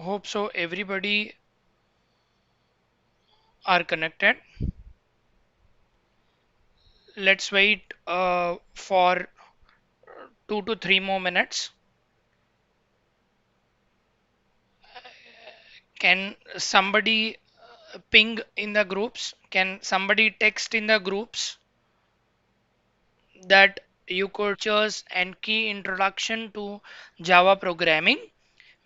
Hope so everybody are connected. Let's wait for 2 to 3 more minutes. Can somebody ping in the groups? Can somebody text in the groups that you could features and key introduction to Java programming?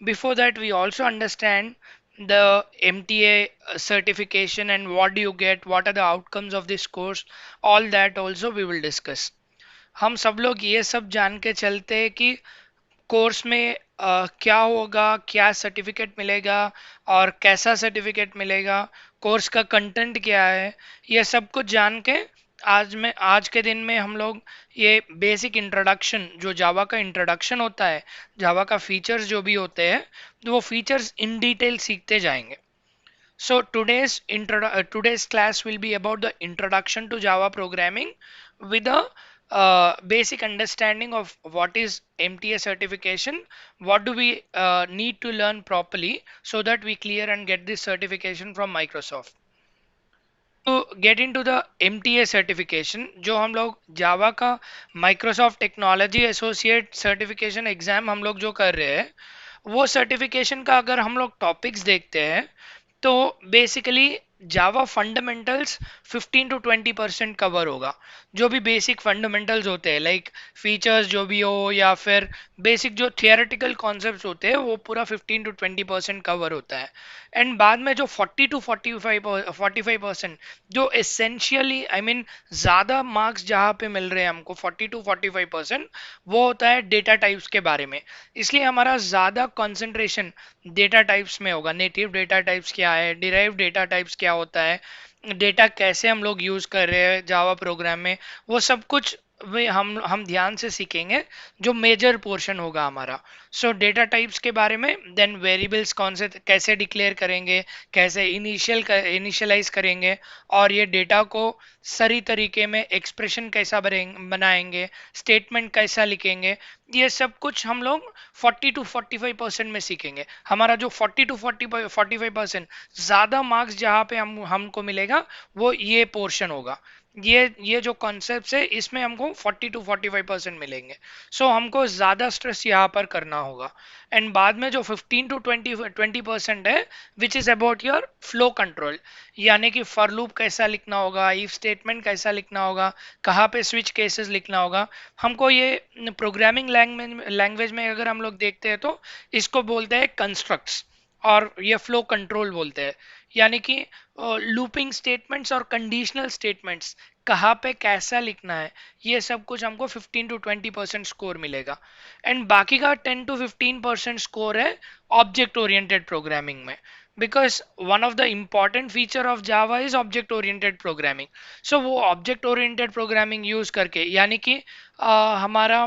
Before that, we also understand the MTA certification and what do you get, what are the outcomes of this course, all that also we will discuss. हम सब लोग ये सब जान के चलते हैं कि कोर्स में क्या होगा, क्या सर्टिफिकेट मिलेगा और कैसा सर्टिफिकेट मिलेगा, कोर्स का कंटेंट क्या है, ये सब कुछ जान के आज के दिन में हम लोग ये बेसिक इंट्रोडक्शन जो जावा का इंट्रोडक्शन होता है, जावा का फीचर्स जो भी होते हैं, तो वो फीचर्स इन डिटेल सीखते जाएंगे. So today's class will be about the introduction to Java programming with a basic understanding of what is MTA certification, what do we need to learn properly so that we clear and get this certification from Microsoft. To get into the MTA certification, जो हम लोग जावा का Microsoft Technology Associate Certification exam हम लोग जो कर रहे हैं, वो सर्टिफिकेशन का अगर हम लोग टॉपिक्स देखते हैं तो basically Java fundamentals 15 to 20% cover होगा. जो भी बेसिक फंडामेंटल्स होते हैं लाइक फीचर्स जो भी हो या फिर बेसिक जो थियोरेटिकल कॉन्सेप्ट्स होते हैं वो पूरा 15 to 20% कवर होता है. एंड बाद में जो 40 to 45% जो एसेंशियली आई मीन ज़्यादा मार्क्स जहाँ पे मिल रहे हैं हमको 40 to 45%, वो होता है डेटा टाइप्स के बारे में. इसलिए हमारा ज़्यादा कंसंट्रेशन डेटा टाइप्स में होगा. नेटिव डेटा टाइप्स क्या है, डिराइव डेटा टाइप्स क्या होता है, डेटा कैसे हम लोग यूज़ कर रहे हैं जावा प्रोग्राम में, वो सब कुछ वे हम ध्यान से सीखेंगे जो मेजर पोर्शन होगा हमारा. सो डेटा टाइप्स के बारे में, देन वेरिएबल्स कौन से कैसे डिक्लेयर करेंगे, कैसे इनिशियलाइज करेंगे और ये डेटा को सही तरीके में एक्सप्रेशन कैसा बनाएंगे, स्टेटमेंट कैसा लिखेंगे, ये सब कुछ हम लोग 40 to 45% में सीखेंगे. हमारा जो 40 to 45% ज़्यादा मार्क्स जहाँ पे हमको मिलेगा वो ये पोर्शन होगा. ये जो कॉन्सेप्ट है इसमें हमको 40 to 45% मिलेंगे. सो हमको ज़्यादा स्ट्रेस यहाँ पर करना होगा. एंड बाद में जो 15 to 20% है which is about your flow control, यानी कि फॉर लूप कैसा लिखना होगा, इफ स्टेटमेंट कैसा लिखना होगा, कहाँ पे स्विच केसेस लिखना होगा. हमको ये प्रोग्रामिंग लैंग्वेज में अगर हम लोग देखते हैं तो इसको बोलते हैं कंस्ट्रक्ट्स और ये फ्लो कंट्रोल बोलते हैं. यानी कि लूपिंग स्टेटमेंट्स और कंडीशनल स्टेटमेंट्स कहाँ पे कैसा लिखना है, ये सब कुछ हमको 15 to 20% स्कोर मिलेगा. एंड बाकी का 10 to 15% स्कोर है ऑब्जेक्ट ओरिएंटेड प्रोग्रामिंग में, because one of the important feature of Java is object oriented programming. So वो ऑब्जेक्ट ओरिएंटेड प्रोग्रामिंग यूज करके यानी कि हमारा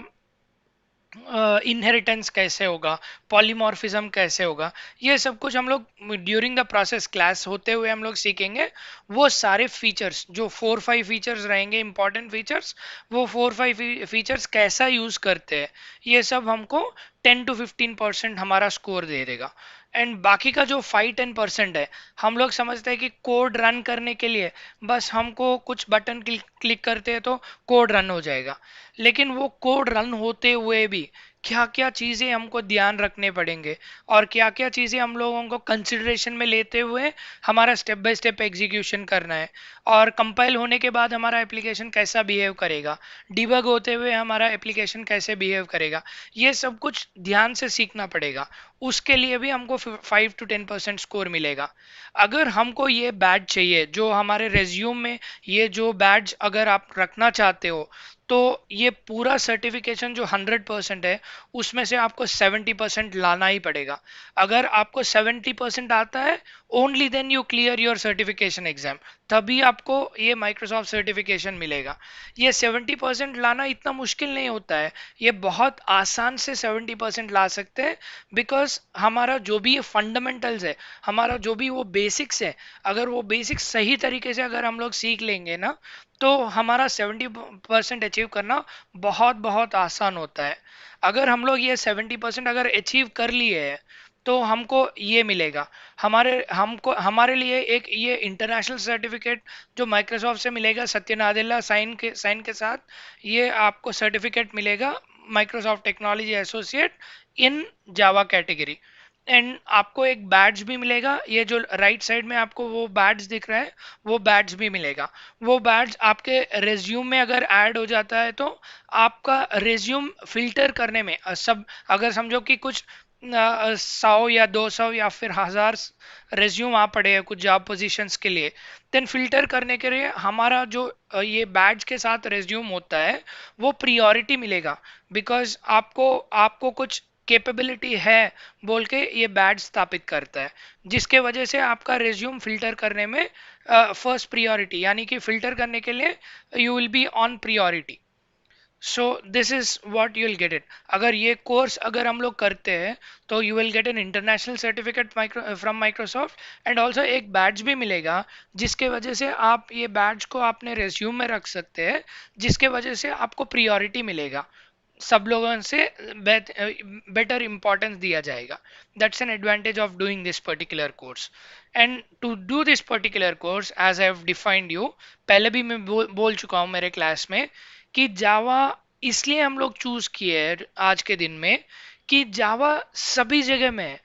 इनहेरिटेंस कैसे होगा, पॉलीमॉर्फिज्म कैसे होगा, ये सब कुछ हम लोग ड्यूरिंग द प्रोसेस क्लास होते हुए हम लोग सीखेंगे. वो सारे फीचर्स जो 4-5 फीचर्स रहेंगे इंपॉर्टेंट फीचर्स, वो 4-5 फीचर्स कैसा यूज करते हैं, ये सब हमको 10 to 15% हमारा स्कोर दे देगा. एंड बाकी का जो 5-10% है, हम लोग समझते हैं कि कोड रन करने के लिए बस हमको कुछ बटन क्लिक करते हैं तो कोड रन हो जाएगा. लेकिन वो कोड रन होते हुए भी क्या क्या चीज़ें हमको ध्यान रखने पड़ेंगे और क्या क्या चीज़ें हम लोगों को कंसिडरेशन में लेते हुए हमारा स्टेप बाय स्टेप एग्जीक्यूशन करना है, और कंपाइल होने के बाद हमारा एप्लीकेशन कैसा बिहेव करेगा, डिबग होते हुए हमारा एप्लीकेशन कैसे बिहेव करेगा, ये सब कुछ ध्यान से सीखना पड़ेगा. उसके लिए भी हमको 5 to 10% स्कोर मिलेगा. अगर हमको ये बैज चाहिए जो हमारे रेज्यूम में, ये जो बैज अगर आप रखना चाहते हो, तो ये पूरा सर्टिफिकेशन जो 100% है उसमें से आपको 70% लाना ही पड़ेगा. अगर आपको 70% आता है, only then you clear your certification exam, तभी आपको ये माइक्रोसॉफ्ट सर्टिफिकेशन मिलेगा. ये 70% लाना इतना मुश्किल नहीं होता है, ये बहुत आसान से 70% ला सकते हैं. बिकॉज हमारा जो भी ये फंडामेंटल्स है, हमारा जो भी वो बेसिक्स है, अगर वो बेसिक्स सही तरीके से अगर हम लोग सीख लेंगे ना, तो हमारा 70% अचीव करना बहुत बहुत आसान होता है. अगर हम लोग ये 70% अगर अचीव कर लिए है तो हमको ये मिलेगा। हमारे लिए एक ये इंटरनेशनल सर्टिफिकेट जो माइक्रोसॉफ्ट से मिलेगा, सत्य नादेला साइन के साथ ये आपको सर्टिफिकेट मिलेगा, Microsoft technology associate in Java category. And आपको एक बैड्ज भी मिलेगा, ये जो राइट साइड में आपको वो बैड्ज दिख रहा है, वो बैड्ज भी मिलेगा। वो बैड्ज आपके रेज्यूम में अगर ऐड हो जाता है तो आपका रेज्यूम फिल्टर करने में सब, अगर समझो कि कुछ 100 या 200 या फिर 1000 रेज्यूम आ पड़े हैं कुछ जॉब पोजीशंस के लिए, देन फिल्टर करने के लिए हमारा जो ये बैड्ज के साथ रेज्यूम होता है वो प्रियोरिटी मिलेगा। बिकॉज आपको आपको कुछ कैपेबिलिटी है बोल के ये बैड स्थापित करता है, जिसके वजह से आपका रिज्यूम फिल्टर करने में फर्स्ट प्रियोरिटी, यानी कि फिल्टर करने के लिए you will be on priority. So this is what you will get it. अगर ये कोर्स अगर हम लोग करते हैं तो you will get an international certificate from Microsoft, and also एक बैड्ज भी मिलेगा, जिसके वजह से आप ये बैड्ज को अपने रेज्यूम में रख सकते हैं, जिसके वजह से आपको प्रियोरिटी मिलेगा, सब लोगों से बेटर इंपॉर्टेंस दिया जाएगा। That's an advantage of doing this particular course. And to do this particular course as I have defined you, पहले भी मैं बोल चुका हूँ मेरे क्लास में कि जावा इसलिए हम लोग चूज किए हैं आज के दिन में कि जावा सभी जगह में है।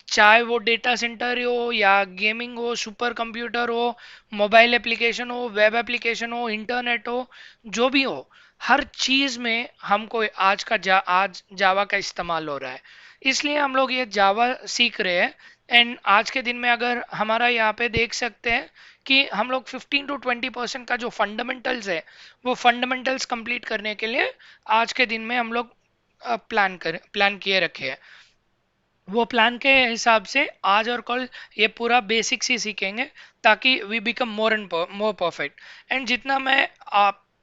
चाहे वो डेटा सेंटर हो या गेमिंग हो, सुपर कंप्यूटर हो, मोबाइल एप्लीकेशन हो, वेब एप्लीकेशन हो, इंटरनेट हो, जो भी हो, हर चीज में हमको आज जावा का इस्तेमाल हो रहा है। इसलिए हम लोग ये जावा सीख रहे हैं। एंड आज के दिन में अगर हमारा यहाँ पे देख सकते हैं कि हम लोग 15 to 20% का जो फंडामेंटल्स है वो फंडामेंटल्स कंप्लीट करने के लिए आज के दिन में हम लोग प्लान किए रखे हैं। वो प्लान के हिसाब से आज और कल ये पूरा बेसिक्स ही सीखेंगे, ताकि we become more and more perfect. And जितना मैं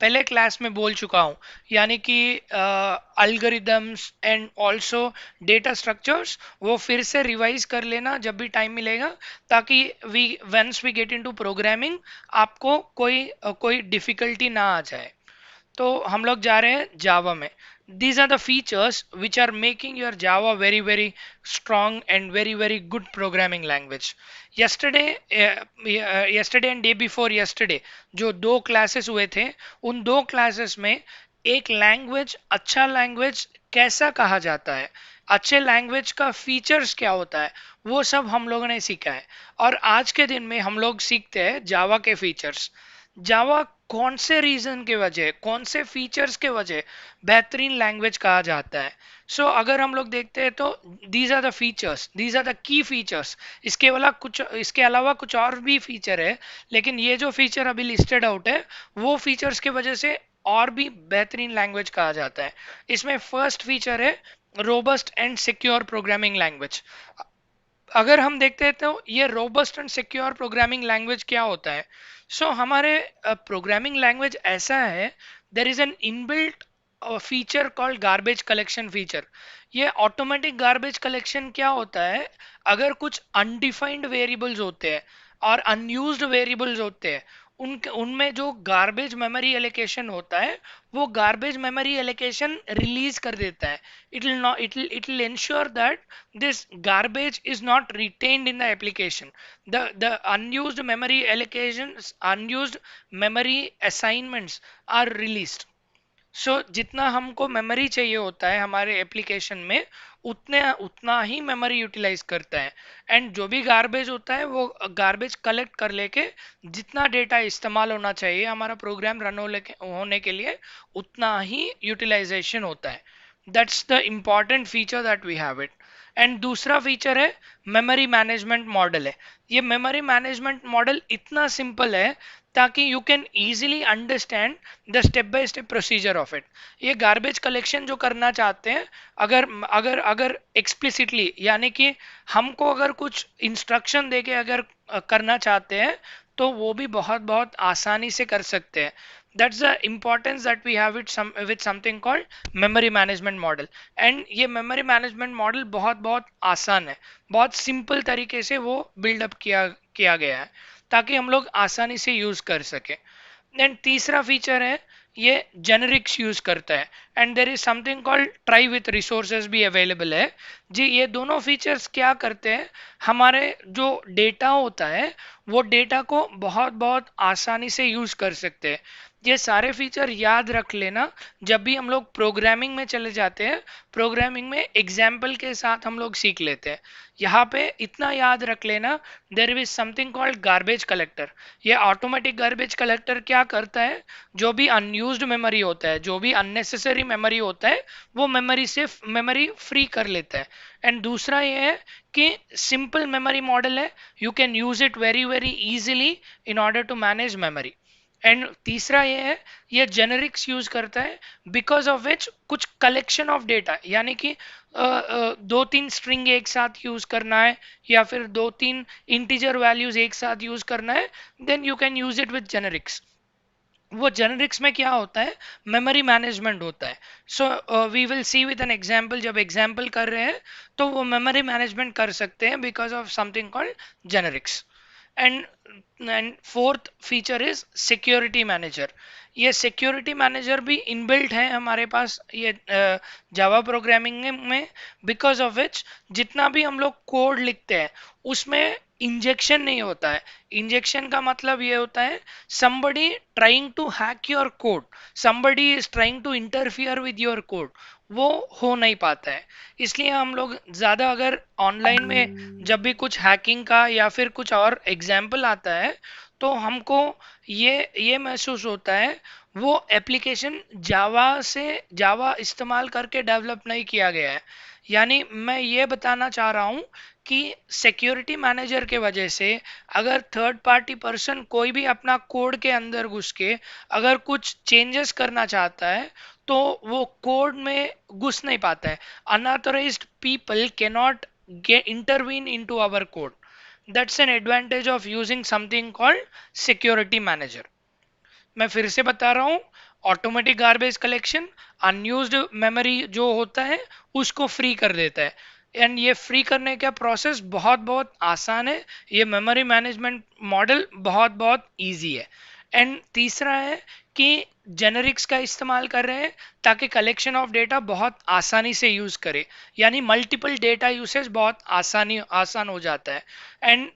पहले क्लास में बोल चुका हूँ, यानी कि algorithms and also data structures, वो फिर से रिवाइज कर लेना जब भी टाइम मिलेगा, ताकि we once we get into programming आपको कोई डिफिकल्टी ना आ जाए। तो हम लोग जा रहे हैं जावा में। These are the features which are making your Java very very strong and very very good programming language. Yesterday yesterday and day before yesterday जो दो क्लासेस हुए थे, उन दो क्लासेस में एक लैंग्वेज, अच्छा लैंग्वेज कैसा कहा जाता है, अच्छे लैंग्वेज का फीचर्स क्या होता है, वो सब हम लोगों ने सीखा है। और आज के दिन में हम लोग सीखते हैं जावा के फीचर्स। जावा कौन से रीजन के वजह, कौन से फीचर्स के वजह बेहतरीन लैंग्वेज कहा जाता है। सो अगर हम लोग देखते हैं तो these are the features, these are the key features. इसके अलावा कुछ और भी फीचर है, लेकिन ये जो फीचर अभी लिस्टेड आउट है वो फीचर्स के वजह से और भी बेहतरीन लैंग्वेज कहा जाता है। इसमें फर्स्ट फीचर है robust and secure programming language. अगर हम देखते हैं तो ये robust and secure programming language क्या होता है। हमारे प्रोग्रामिंग लैंग्वेज ऐसा है, there is an inbuilt feature called garbage collection feature. ये ऑटोमेटिक गार्बेज कलेक्शन क्या होता है, अगर कुछ अनडिफाइंड वेरिएबल्स होते हैं और अनयूज्ड वेरिएबल्स होते हैं, उनके उनमें जो गार्बेज मेमोरी एलोकेशन होता है वो गार्बेज मेमोरी एलोकेशन रिलीज कर देता है। It will ensure that this garbage is not retained in the application. The unused memory allocations, unused memory assignments are released. जितना हमको मेमोरी चाहिए होता है हमारे एप्लीकेशन में, उतना ही मेमोरी यूटिलाइज करता है। एंड जो भी गार्बेज होता है वो गार्बेज कलेक्ट कर लेके जितना डेटा इस्तेमाल होना चाहिए हमारा प्रोग्राम रन होने के लिए, उतना ही यूटिलाइजेशन होता है। That's the important feature that we have it. And दूसरा फीचर है मेमोरी मैनेजमेंट मॉडल है। ये मेमोरी मैनेजमेंट मॉडल इतना सिंपल है ताकि you can easily understand the step by step procedure of it. ये गार्बेज कलेक्शन जो करना चाहते हैं, अगर अगर अगर एक्सप्लिसिटली, यानी कि हमको अगर कुछ इंस्ट्रक्शन देके अगर करना चाहते हैं तो वो भी बहुत बहुत आसानी से कर सकते हैं। That's the importance that we have it with something called memory management model. And ये मेमोरी मैनेजमेंट मॉडल बहुत बहुत आसान है, बहुत सिंपल तरीके से वो बिल्डअप किया गया है ताकि हम लोग आसानी से यूज कर सके। देन तीसरा फीचर है ये जेनरिक्स यूज करता है, and there is something called try with resources भी अवेलेबल है जी। ये दोनों फीचर्स क्या करते हैं, हमारे जो डेटा होता है वो डेटा को बहुत बहुत आसानी से यूज कर सकते हैं। ये सारे फीचर याद रख लेना जब भी हम लोग प्रोग्रामिंग में चले जाते हैं। प्रोग्रामिंग में एग्जाम्पल के साथ हम लोग सीख लेते हैं। यहाँ पे इतना याद रख लेना, देर is something called garbage collector. ये ऑटोमेटिक गार्बेज कलेक्टर क्या करता है, जो भी अनयूज्ड मेमोरी होता है, जो भी अननेसेसरी मेमोरी होता है, वो मेमोरी से मेमोरी फ्री कर लेता है। एंड दूसरा ये है कि सिंपल मेमोरी मॉडल है, you can use it very very easily in order to manage memory. And तीसरा ये है, ये जेनरिक्स यूज करता है, बिकॉज ऑफ विच कुछ कलेक्शन ऑफ डेटा, यानी कि दो तीन स्ट्रिंग एक साथ यूज करना है या फिर दो तीन इंटीजर वैल्यूज एक साथ यूज करना है, then you can use it with generics. वो जेनरिक्स में क्या होता है, मेमोरी मैनेजमेंट होता है। So we will see with an example, जब एग्जांपल कर रहे हैं तो वो मेमोरी मैनेजमेंट कर सकते हैं because of something called generics. And and fourth feature is security manager. ये सिक्योरिटी मैनेजर भी इनबिल्ट है हमारे पास ये जावा प्रोग्रामिंग में, बिकॉज ऑफ विच जितना भी हम लोग कोड लिखते हैं उसमें इंजेक्शन नहीं होता है। इंजेक्शन का मतलब ये होता है somebody trying to hack your code, somebody is trying to interfere with your code, वो हो नहीं पाता है। इसलिए हम लोग ज़्यादा अगर ऑनलाइन में जब भी कुछ हैकिंग का या फिर कुछ और एग्जाम्पल आता है तो हमको ये महसूस होता है वो एप्लीकेशन जावा इस्तेमाल करके डेवलप नहीं किया गया है। यानी मैं ये बताना चाह रहा हूँ कि सिक्योरिटी मैनेजर के वजह से अगर थर्ड पार्टी पर्सन कोई भी अपना कोड के अंदर घुस के अगर कुछ चेंजेस करना चाहता है तो वो कोड में घुस नहीं पाता है। Unauthorized people can not get intervene into our code. That's an advantage of using something called security manager. मैं फिर से बता रहा हूँ, automatic garbage collection unused memory जो होता है उसको फ्री कर देता है। एंड ये फ्री करने का प्रोसेस बहुत बहुत आसान है, ये मेमोरी मैनेजमेंट मॉडल बहुत बहुत इजी है। एंड तीसरा है कि जेनरिक्स का इस्तेमाल कर रहे हैं ताकि कलेक्शन ऑफ डेटा बहुत आसानी से यूज करे, यानी मल्टीपल डेटा यूसेज बहुत आसान हो जाता है। And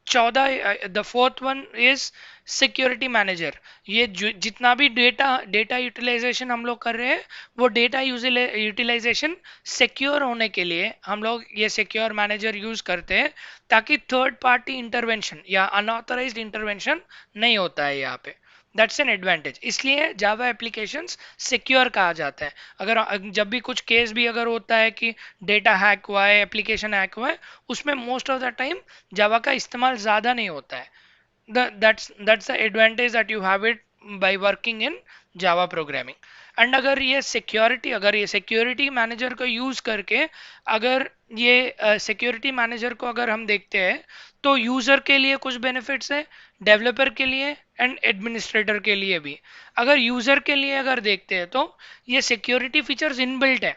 14 the fourth one is security manager. ये जितना भी डेटा यूटिलाइजेशन हम लोग कर रहे हैं वो डेटा यूटिलाइजेशन सिक्योर होने के लिए हम लोग ये सिक्योर मैनेजर यूज करते हैं, ताकि थर्ड पार्टी इंटरवेंशन या अनऑथराइज्ड इंटरवेंशन नहीं होता है यहाँ पे। दैट्स एन एडवांटेज, इसलिए जावा एप्लीकेशंस सिक्योर कहा जाता है। अगर जब भी कुछ केस भी अगर होता है कि डेटा हैक हुआ है, एप्लीकेशन हैक हुआ है, उसमें मोस्ट ऑफ द टाइम जावा का इस्तेमाल ज़्यादा नहीं होता है। That's the advantage that you have it by working in Java programming. And अगर ये सिक्योरिटी मैनेजर को यूज करके अगर ये सिक्योरिटी मैनेजर को अगर हम देखते हैं तो यूजर के लिए कुछ बेनिफिट्स है, डेवलपर के लिए एंड एडमिनिस्ट्रेटर के लिए भी। अगर यूजर के लिए अगर देखते हैं तो ये सिक्योरिटी फीचर्स इनबिल्ट है,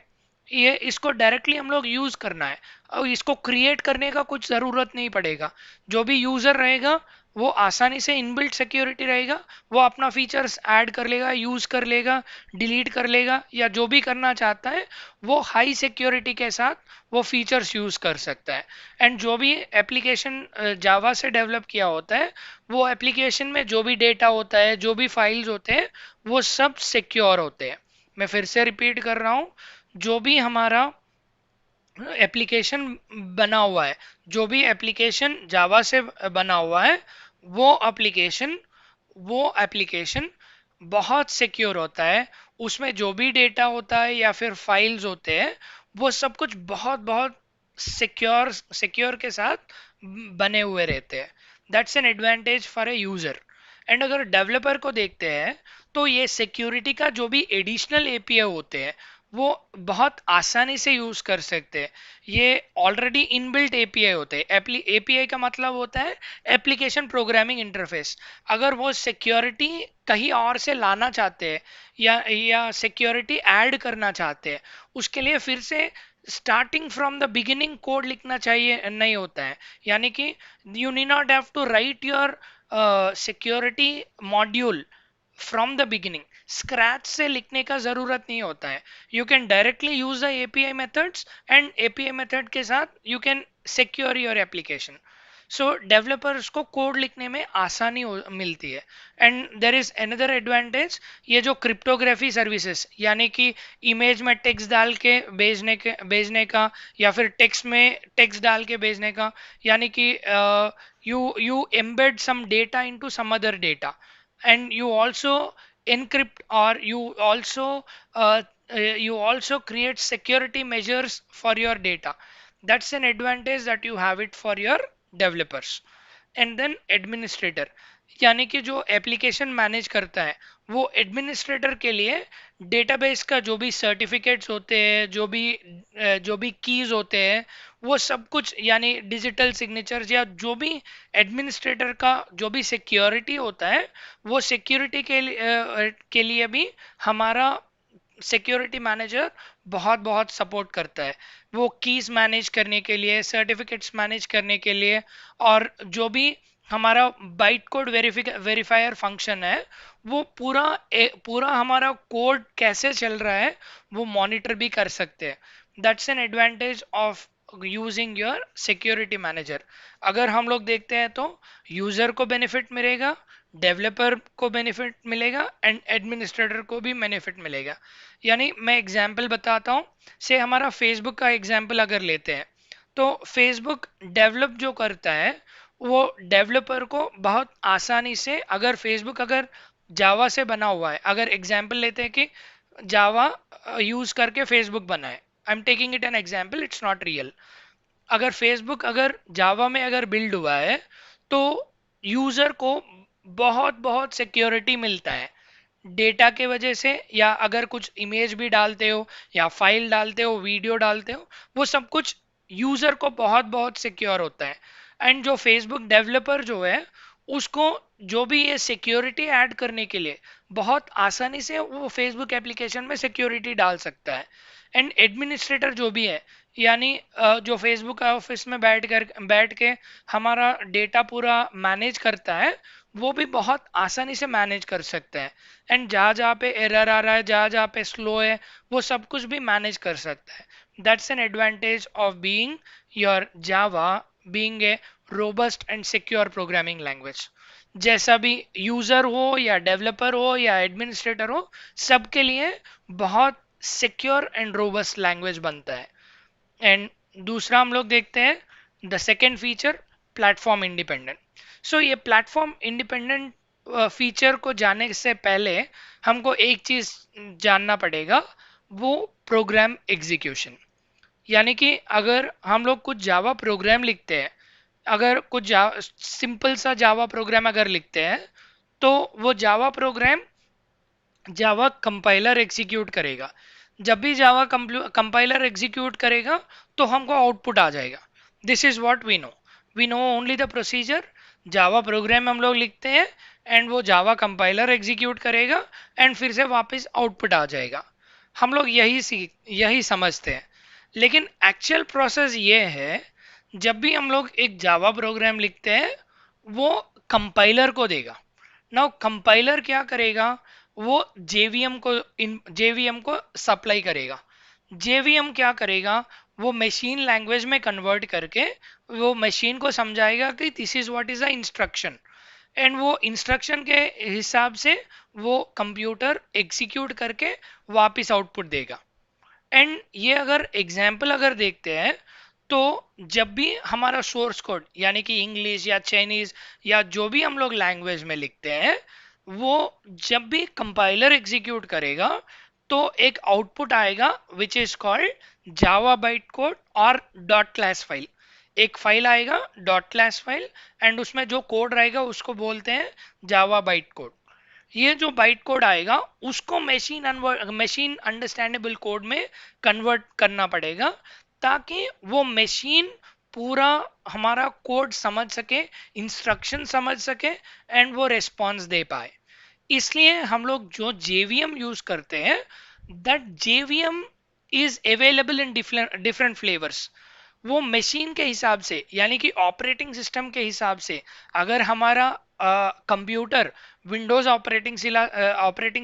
ये इसको डायरेक्टली हम लोग यूज करना है और इसको क्रिएट करने का कुछ ज़रूरत नहीं पड़ेगा। जो भी यूज़र रहेगा वो आसानी से इनबिल्ट सिक्योरिटी रहेगा, वो अपना फीचर्स ऐड कर लेगा, यूज़ कर लेगा, डिलीट कर लेगा, या जो भी करना चाहता है वो हाई सिक्योरिटी के साथ वो फीचर्स यूज़ कर सकता है। एंड जो भी एप्लीकेशन जावा से डेवलप किया होता है वो एप्लीकेशन में जो भी डेटा होता है, जो भी फाइल्स होते हैं, वो सब सिक्योर होते हैं। मैं फिर से रिपीट कर रहा हूँ, जो भी हमारा एप्लीकेशन बना हुआ है, जो भी एप्लीकेशन जावा से बना हुआ है, वो एप्लीकेशन बहुत सिक्योर होता है। उसमें जो भी डेटा होता है या फिर फाइल्स होते हैं वो सब कुछ बहुत बहुत सिक्योर के साथ बने हुए रहते हैं। That's an advantage for a user. And अगर डेवलपर को देखते हैं तो ये सिक्योरिटी का जो भी एडिशनल एपीआई होते हैं वो बहुत आसानी से यूज कर सकते हैं। ये ऑलरेडी इनबिल्ट एपीआई होते हैं। एपीआई का मतलब होता है एप्लीकेशन प्रोग्रामिंग इंटरफेस। अगर वो सिक्योरिटी कहीं और से लाना चाहते हैं या सिक्योरिटी ऐड करना चाहते हैं, उसके लिए फिर से starting from the beginning code लिखना चाहिए नहीं होता है। यानी कि you need not have to write your security module from the beginning. Scratch से लिखने का ज़रूरत नहीं होता है. You can directly use the API methods and API method के साथ you can secure your application. So developers को कोड लिखने में आसानी मिलती है. And there is another advantage, ये जो क्रिप्टोग्राफी सर्विसेज, यानी कि इमेज में टेक्स्ट डाल के भेजने का, या फिर टेक्स्ट में टेक्स्ट डाल के भेजने का, यानी कि you embed some data into some other data, and you also encrypt, or you also create security measures for your data. That's an advantage that you have it for your developers. And then administrator, यानी कि जो application manage करता है, वो administrator के लिए database का जो भी सर्टिफिकेट्स होते हैं, जो भी कीज होते हैं, वो सब कुछ, यानी डिजिटल सिग्नेचर्स या जो भी एडमिनिस्ट्रेटर का जो भी सिक्योरिटी होता है, वो सिक्योरिटी के लिए भी हमारा सिक्योरिटी मैनेजर बहुत बहुत सपोर्ट करता है. वो कीज मैनेज करने के लिए, सर्टिफिकेट्स मैनेज करने के लिए, और जो भी हमारा बाइट कोड वेरीफायर फंक्शन है, वो पूरा हमारा कोड कैसे चल रहा है वो मॉनिटर भी कर सकते हैं. That's an advantage of using your security manager. अगर हम लोग देखते हैं तो यूजर को बेनिफिट मिलेगा, डेवलपर को बेनिफिट मिलेगा, एंड एडमिनिस्ट्रेटर को भी बेनिफिट मिलेगा. यानी मैं एग्जाम्पल बताता हूँ. से हमारा फेसबुक का एग्जाम्पल अगर लेते हैं, तो फेसबुक डेवलप जो करता है, वो डेवलपर को बहुत आसानी से, अगर फेसबुक अगर जावा से बना हुआ है, अगर एग्जाम्पल लेते हैं कि जावा यूज करके फेसबुक बना है, I am taking it an example, it's not real. अगर फेसबुक अगर जावा में अगर बिल्ड हुआ है, तो यूजर को बहुत बहुत सिक्योरिटी मिलता है डेटा के वजह से. या अगर कुछ इमेज भी डालते हो, या फाइल डालते हो, वीडियो डालते हो, वो सब कुछ यूजर को बहुत बहुत सिक्योर होता है. एंड जो फेसबुक डेवलपर जो है, उसको जो भी ये सिक्योरिटी ऐड करने के लिए बहुत आसानी से वो फेसबुक एप्लीकेशन में सिक्योरिटी डाल सकता है. एंड एडमिनिस्ट्रेटर जो भी है, यानी जो फेसबुक ऑफिस में बैठ के हमारा डेटा पूरा मैनेज करता है, वो भी बहुत आसानी से मैनेज कर सकता है. एंड जहाँ जहाँ पे एरर आ रहा है, जहाँ जहाँ पे स्लो है, वो सब कुछ भी मैनेज कर सकता है. That's an advantage of being your Java being a robust and secure programming language. जैसा भी यूजर हो, या डेवलपर हो, या एडमिनिस्ट्रेटर हो, सबके लिए बहुत सिक्योर एंड रोबस्ट लैंग्वेज बनता है. एंड दूसरा हम लोग देखते हैं the second feature, platform independent. So ये प्लेटफॉर्म इंडिपेंडेंट फीचर को जानने से पहले हमको एक चीज जानना पड़ेगा, वो प्रोग्राम एग्जीक्यूशन. यानी कि अगर हम लोग कुछ जावा प्रोग्राम लिखते हैं, अगर कुछ सिंपल सा जावा प्रोग्राम अगर लिखते हैं, तो वो जावा प्रोग्राम जावा कंपाइलर एग्जीक्यूट करेगा. जब भी जावा कंपाइलर एग्जीक्यूट करेगा, तो हमको आउटपुट आ जाएगा. This is what we know only the procedure. Java program हम लोग लिखते हैं, एंड वो जावा कंपाइलर एग्जीक्यूट करेगा, एंड फिर से वापस आउटपुट आ जाएगा. हम लोग यही समझते हैं. लेकिन एक्चुअल प्रोसेस ये है, जब भी हम लोग एक जावा प्रोग्राम लिखते हैं, वो कंपाइलर को देगा. नाउ कंपाइलर क्या करेगा, वो जेवीएम को सप्लाई करेगा. जेवीएम क्या करेगा, वो मशीन लैंग्वेज में कन्वर्ट करके वो मशीन को समझाएगा कि this is what is the instruction. And वो इंस्ट्रक्शन के हिसाब से वो कंप्यूटर एग्जीक्यूट करके वापस आउटपुट देगा. एंड ये अगर एग्जाम्पल अगर देखते हैं, तो जब भी हमारा सोर्स कोड, यानी कि इंग्लिश या चाइनीज या जो भी हम लोग लैंग्वेज में लिखते हैं, वो जब भी कंपाइलर एग्जीक्यूट करेगा, तो एक आउटपुट आएगा विच is called Java byte code और डॉट क्लास फाइल. एक फाइल आएगा डॉट क्लास फाइल, एंड उसमें जो कोड रहेगा उसको बोलते हैं जावा बाइट कोड. ये जो बाइट कोड आएगा, उसको मशीन अंडरस्टैंडेबल कोड में कन्वर्ट करना पड़ेगा, ताकि वो मशीन पूरा हमारा कोड समझ सके, इंस्ट्रक्शन समझ सके, एंड वो रेस्पॉन्स दे पाए. इसलिए हम लोग जो जेवीएम यूज करते हैं, that JVM is available in different flavours. वो मशीन के हिसाब से यानी कि ऑपरेटिंग सिस्टम के हिसाब से, अगर हमारा कंप्यूटर विंडोज ऑपरेटिंग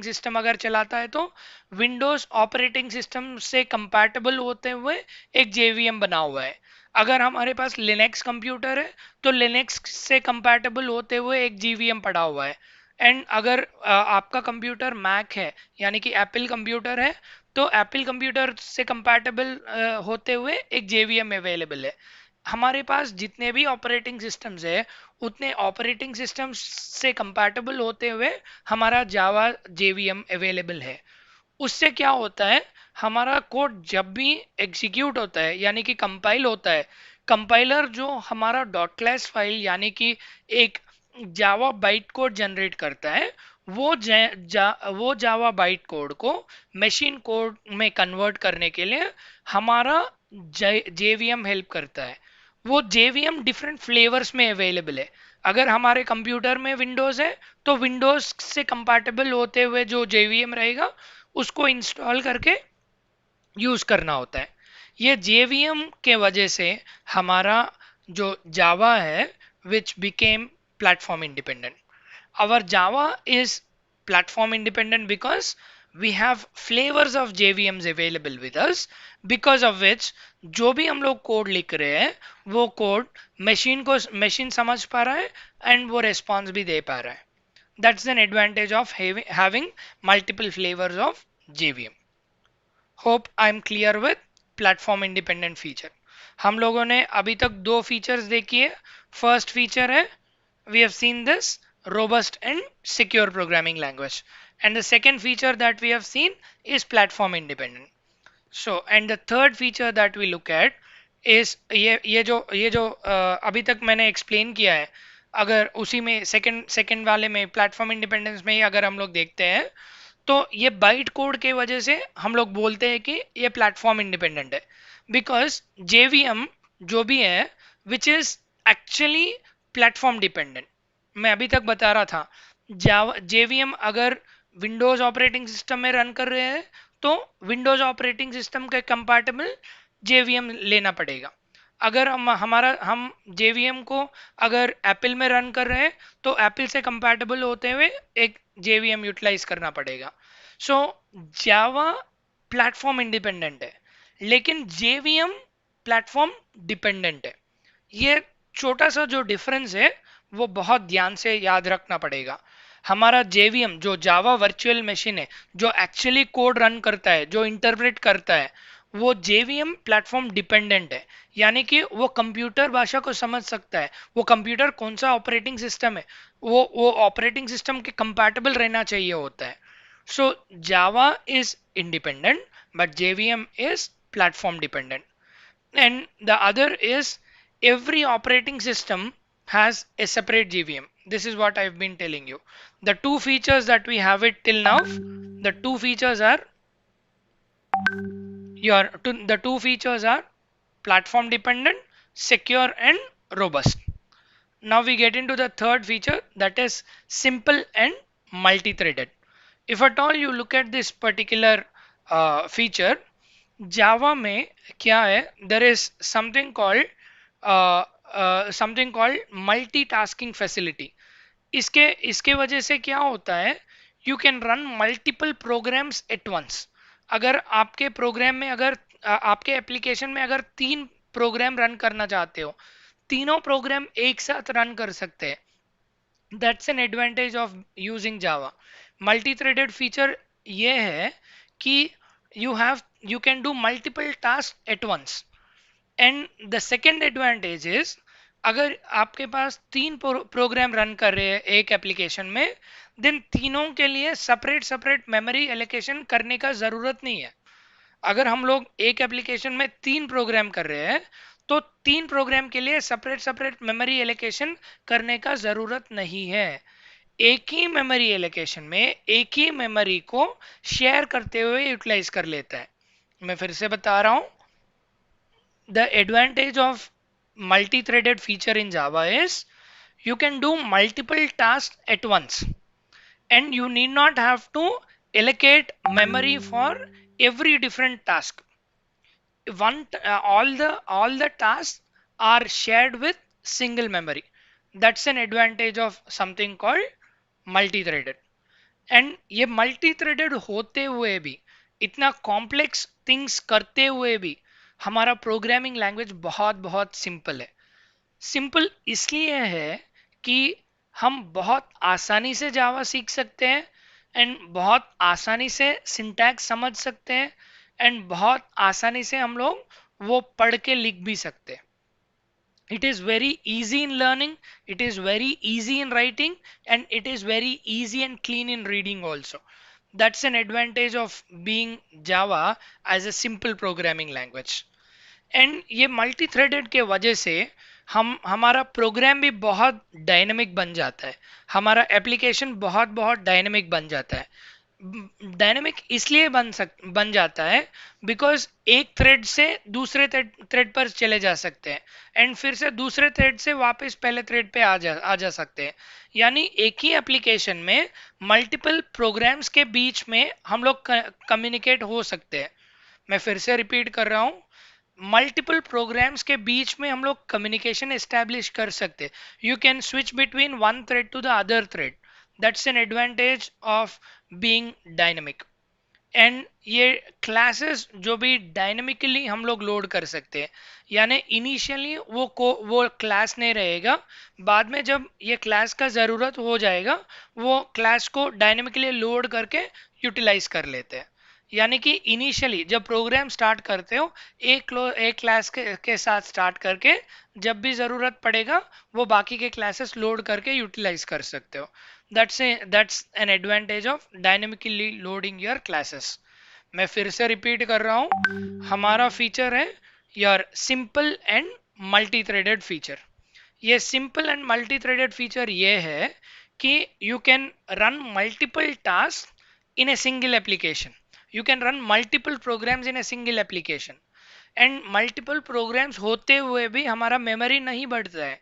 सिस्टम अगर चलाता है तो विंडोज ऑपरेटिंग सिस्टम से कंपैटिबल होते हुए एक जेवीएम बना हुआ है। अगर हमारे पास लिनक्स कंप्यूटर है तो लिनक्स से कंपैटिबल होते हुए एक जीवीएम पड़ा हुआ है। एंड अगर आपका कंप्यूटर मैक है यानी कि एप्पल कंप्यूटर है तो एप्पल कंप्यूटर से कंपैटिबल होते हुए एक जेवीएम अवेलेबल है। हमारे पास जितने भी ऑपरेटिंग सिस्टम्स है उतने ऑपरेटिंग सिस्टम्स से कंपैटिबल होते हुए हमारा जावा जेवीएम अवेलेबल है। उससे क्या होता है, हमारा कोड जब भी एग्जीक्यूट होता है यानी कि कंपाइल होता है, कंपाइलर जो हमारा डॉट क्लास फाइल यानी कि एक जावा बाइट कोड जनरेट करता है, वो जावा बाइट कोड को मशीन कोड में कन्वर्ट करने के लिए हमारा जेवीएम हेल्प करता है। वो जेवीएम डिफरेंट फ्लेवर्स में अवेलेबल है। अगर हमारे कंप्यूटर में विंडोज है तो विंडोज से कंपैटिबल होते हुए जो जेवीएम रहेगा उसको इंस्टॉल करके यूज करना होता है। ये जेवीएम के वजह से हमारा जो जावा है which became platform independent. our Java is platform independent because we have flavors of JVMs available with us, because of which जो भी हम लोग कोड लिख रहे हैं वो कोड मशीन समझ पा रहा है एंड वो रेस्पॉन्स भी दे पा रहा है। That's an advantage of having multiple flavors of JVM. Hope I am clear with platform independent feature. हम लोगों ने अभी तक दो फीचर्स देखी है। फर्स्ट फीचर है we have seen this robust and secure programming language, and the second feature that we have seen is platform independent. So and the third feature that we look at is ये जो अभी तक मैंने explain किया है, अगर उसी में सेकंड वाले में प्लेटफॉर्म इंडिपेंडेंस में ही अगर हम लोग देखते हैं तो ये बाइट कोड के वजह से हम लोग बोलते हैं कि ये प्लेटफॉर्म इंडिपेंडेंट है। बिकॉज जेवीएम जो भी है which is actually platform dependent. मैं अभी तक बता रहा था जेवीएम अगर विंडोज ऑपरेटिंग सिस्टम में रन कर रहे हैं तो विंडोज ऑपरेटिंग सिस्टम के कंपैटिबल जेवीएम लेना पड़ेगा। अगर हम जेवीएम को अगर एप्पल में रन कर रहे हैं तो एप्पल से कंपैटिबल होते हुए एक जेवीएम यूटिलाइज करना पड़ेगा। सो जावा प्लेटफॉर्म इंडिपेंडेंट है लेकिन जेवीएम प्लेटफॉर्म डिपेंडेंट है। ये छोटा सा जो डिफरेंस है वो बहुत ध्यान से याद रखना पड़ेगा। हमारा जेवीएम जो जावा वर्चुअल मशीन है जो एक्चुअली कोड रन करता है, जो इंटरप्रेट करता है, वो जेवीएम प्लेटफॉर्म डिपेंडेंट है। यानी कि वो कंप्यूटर भाषा को समझ सकता है, वो कंप्यूटर कौन सा ऑपरेटिंग सिस्टम है, वो ऑपरेटिंग सिस्टम के कंपैटिबल रहना चाहिए होता है। So Java is independent but JVM is platform dependent. And the other is every operating system has a separate GVM. This is what I've been telling you. The two features that we have it till now, the two features are the two features are platform dependent, secure and robust. Now we get into the third feature, that is simple and multi-threaded. If at all you look at this particular feature, Java में क्या है, there is something called multitasking facility. इसके इसके वजह से क्या होता है, you can run multiple programs at once. अगर आपके प्रोग्राम में आपके एप्लीकेशन में अगर 3 प्रोग्राम रन करना चाहते हो, तीनों प्रोग्राम एक साथ रन कर सकते हैं। That's an advantage of using Java. Multi threaded feature ये है कि you can do multiple tasks at once, and the second advantage is अगर आपके पास 3 प्रोग्राम रन कर रहे हैं एक एप्लीकेशन में, देन तीनों के लिए सेपरेट मेमोरी एलोकेशन करने का जरूरत नहीं है। अगर हम लोग एक एप्लीकेशन में 3 प्रोग्राम कर रहे हैं तो 3 प्रोग्राम के लिए सेपरेट मेमोरी एलोकेशन करने का जरूरत नहीं है। एक ही मेमोरी एलोकेशन में एक ही मेमोरी को शेयर करते हुए यूटिलाइज कर लेता है। मैं फिर से बता रहा हूं, the advantage of multi threaded feature in Java is you can do multiple tasks at once and you need not have to allocate memory for every different task. all the tasks are shared with single memory. That's an advantage of something called multi-threaded. And ये multi threaded होते हुए भी, इतना complex things करते हुए भी, हमारा programming language बहुत बहुत सिंपल है। सिंपल इसलिए है कि हम बहुत आसानी से जावा सीख सकते हैं, एंड बहुत आसानी से सिंटैक्स समझ सकते हैं, एंड बहुत आसानी से हम लोग वो पढ़ के लिख भी सकते हैं। It is very easy in learning, it is very easy in writing, and it is very easy and clean in reading also. That's an advantage of being Java as a simple programming language. And ये multi threaded के वजह से हम हमारा programme भी बहुत dynamic बन जाता है, हमारा एप्लीकेशन बहुत बहुत डायनेमिक बन जाता है। डायनेमिक इसलिए बन जाता है बिकॉज एक थ्रेड से दूसरे थ्रेड पर चले जा सकते हैं, एंड फिर से दूसरे थ्रेड से वापस पहले थ्रेड पे आ जा सकते हैं। यानी एक ही एप्लीकेशन में मल्टीपल प्रोग्राम्स के बीच में हम लोग कम्युनिकेट हो सकते हैं। मैं फिर से रिपीट कर रहा हूँ, मल्टीपल प्रोग्राम्स के बीच में हम लोग कम्युनिकेशन एस्टेब्लिश कर सकते। You can switch between one thread to the other thread. That's an advantage of being dynamic. And ये क्लासेस जो भी डायनेमिकली हम लोग लोड कर सकते हैं, यानी इनिशियली वो क्लास नहीं रहेगा, बाद में जब ये क्लास का ज़रूरत हो जाएगा वो क्लास को डायनेमिकली लोड करके यूटिलाइज कर लेते हैं। यानी कि इनिशियली जब प्रोग्राम स्टार्ट करते हो एक क्लास के साथ स्टार्ट करके, जब भी ज़रूरत पड़ेगा वो बाकी के क्लासेस लोड करके यूटिलाइज कर सकते हो। that's an advantage of dynamically loading your classes. मैं फिर से रिपीट कर रहा हूँ, हमारा फीचर है your simple and multi threaded feature. ये simple and multi threaded feature ये है कि you can run multiple task in a single application, you can run multiple programs in a single application, and multiple programs होते हुए भी हमारा memory नहीं बढ़ता है,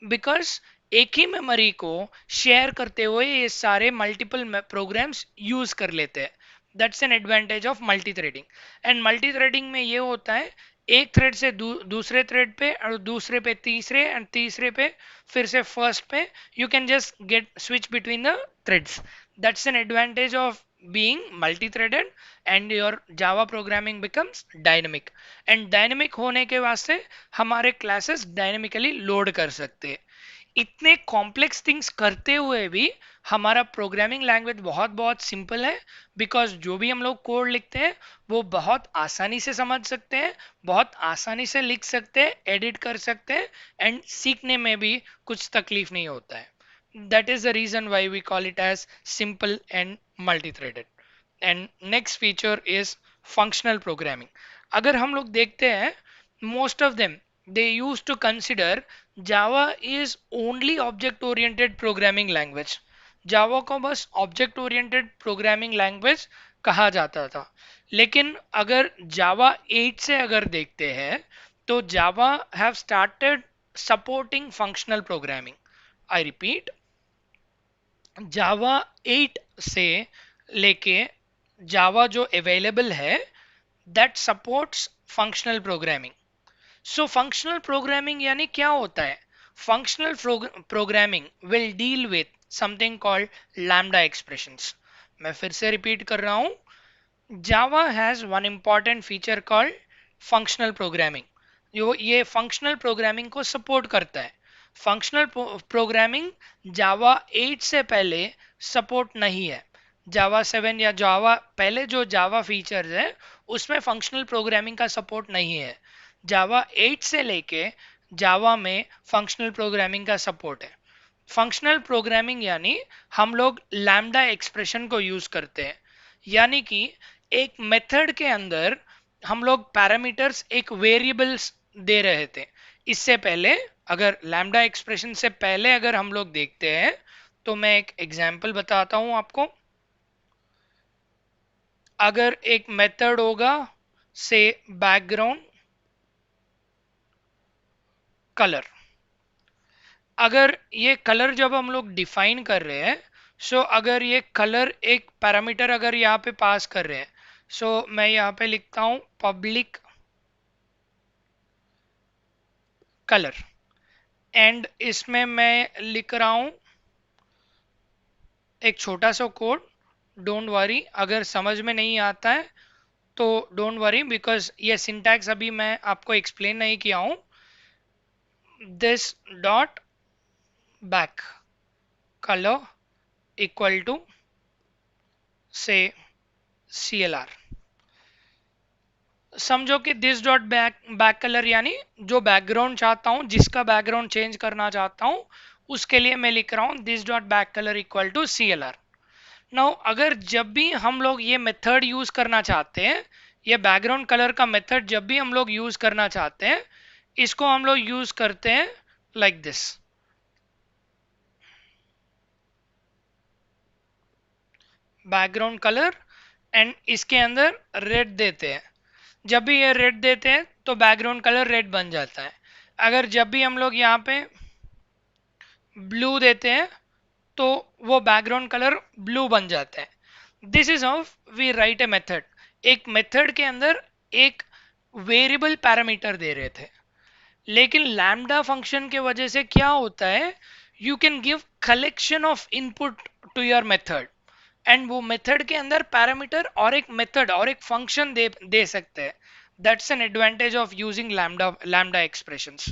बिकॉज एक ही मेमोरी को शेयर करते हुए ये सारे मल्टीपल प्रोग्राम्स यूज कर लेते हैं। That's an advantage of multi threading. And multi threading में ये होता है एक थ्रेड से दूसरे थ्रेड पे, और दूसरे पे तीसरे, एंड तीसरे पे फिर से फर्स्ट पे, you can just get switch between the threads. That's an advantage of being multi-threaded, and your Java programming becomes dynamic. and dynamic होने के वास्ते हमारे क्लासेस डायनेमिकली लोड कर सकते हैं। इतने कॉम्प्लेक्स थिंग्स करते हुए भी हमारा प्रोग्रामिंग लैंग्वेज बहुत बहुत सिंपल है, बिकॉज जो भी हम लोग कोड लिखते हैं वो बहुत आसानी से समझ सकते हैं, बहुत आसानी से लिख सकते हैं, एडिट कर सकते हैं, एंड सीखने में भी कुछ तकलीफ नहीं होता है। that is the reason why we call it as simple and multi-threaded. And next feature is functional programming. अगर हम लोग देखते हैं, most of them they used to consider Java is only object oriented programming language. Java को बस object oriented programming language कहा जाता था। लेकिन अगर Java 8 से अगर देखते हैं तो Java have started supporting functional programming. I repeat, जावा 8 से लेके जावा जो अवेलेबल है that supports functional programming. So functional programming यानी क्या होता है? Functional programming will deal with something called lambda expressions. मैं फिर से रिपीट कर रहा हूं, Java has one important feature called functional programming. ये functional programming को support करता है। फंक्शनल प्रोग्रामिंग जावा 8 से पहले सपोर्ट नहीं है। जावा 7 या जावा पहले जो जावा फीचर्स है उसमें फंक्शनल प्रोग्रामिंग का सपोर्ट नहीं है। जावा 8 से लेके जावा में फंक्शनल प्रोग्रामिंग का सपोर्ट है। फंक्शनल प्रोग्रामिंग यानी हम लोग लैम्डा एक्सप्रेशन को यूज करते हैं, यानी कि एक मेथड के अंदर हम लोग पैरामीटर्स एक वेरिएबल्स दे रहे थे। इससे पहले अगर लैम्डा एक्सप्रेशन से पहले अगर हम लोग देखते हैं तो मैं एक एग्जांपल बताता हूं आपको। अगर एक मेथड होगा से बैकग्राउंड कलर, अगर ये कलर जब हम लोग डिफाइन कर रहे हैं, सो अगर ये कलर एक पैरामीटर अगर यहाँ पे पास कर रहे हैं, सो मैं यहाँ पे लिखता हूँ पब्लिक कलर, एंड इसमें मैं लिख रहा हूं एक छोटा सा कोड। डोंट वरी, अगर समझ में नहीं आता है तो डोंट वरी, बिकॉज ये सिंटैक्स अभी मैं आपको एक्सप्लेन नहीं किया हूं। This dot back color equal to say CLR। समझो कि दिस डॉट बैक कलर यानी जो बैकग्राउंड चाहता हूं, जिसका बैकग्राउंड चेंज करना चाहता हूं, उसके लिए मैं लिख रहा हूं this dot back colour equal to CLR। Now अगर जब भी हम लोग ये मेथड यूज करना चाहते हैं, ये बैकग्राउंड कलर का मेथड जब भी हम लोग यूज करना चाहते हैं, इसको हम लोग यूज करते हैं like this. Background colour and इसके अंदर रेड देते हैं। जब भी ये रेड देते हैं तो बैकग्राउंड कलर रेड बन जाता है। अगर जब भी हम लोग यहाँ पे ब्लू देते हैं तो वो बैकग्राउंड कलर ब्लू बन जाता है। This is how we write a method. एक मेथड के अंदर एक वेरिएबल पैरामीटर दे रहे थे, लेकिन लैम्डा फंक्शन के वजह से क्या होता है, you can give collection of input to your method, and वो मेथड के अंदर पैरामीटर और एक मेथड और एक फंक्शन दे सकते हैं। That's an advantage of using lambda expressions.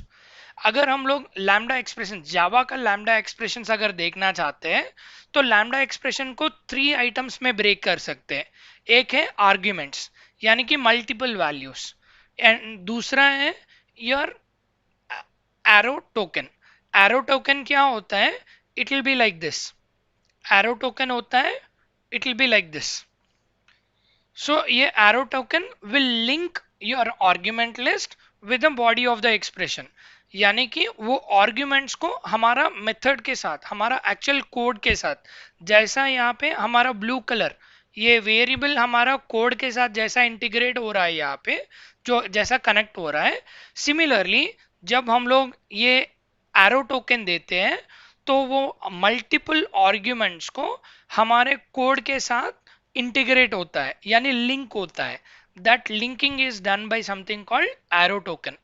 अगर हम लोग लैम्डा एक्सप्रेशन, जावा का लैम्डा एक्सप्रेशन अगर देखना चाहते हैं, तो लैम्डा एक्सप्रेशन को 3 आइटम्स में ब्रेक कर सकते हैं। एक है आर्ग्यूमेंट्स, यानी कि मल्टीपल वैल्यूज, एंड दूसरा है your arrow token. Arrow token क्या होता है, it will be like this. Arrow token होता है, it will be like this. So ये arrow token will link your argument list with the body of the expression, यानी कि वो arguments को हमारा मेथड के साथ, हमारा एक्चुअल कोड के साथ, जैसा यहाँ पे हमारा ब्लू कलर ये वेरिएबल हमारा कोड के साथ जैसा इंटीग्रेट हो रहा है, यहाँ पे जो जैसा कनेक्ट हो रहा है, सिमिलरली जब हम लोग ये एरो टोकन देते हैं तो वो मल्टीपल आर्ग्यूमेंट्स को हमारे कोड के साथ इंटीग्रेट होता है, यानी लिंक होता है। That linking is done by something called arrow token.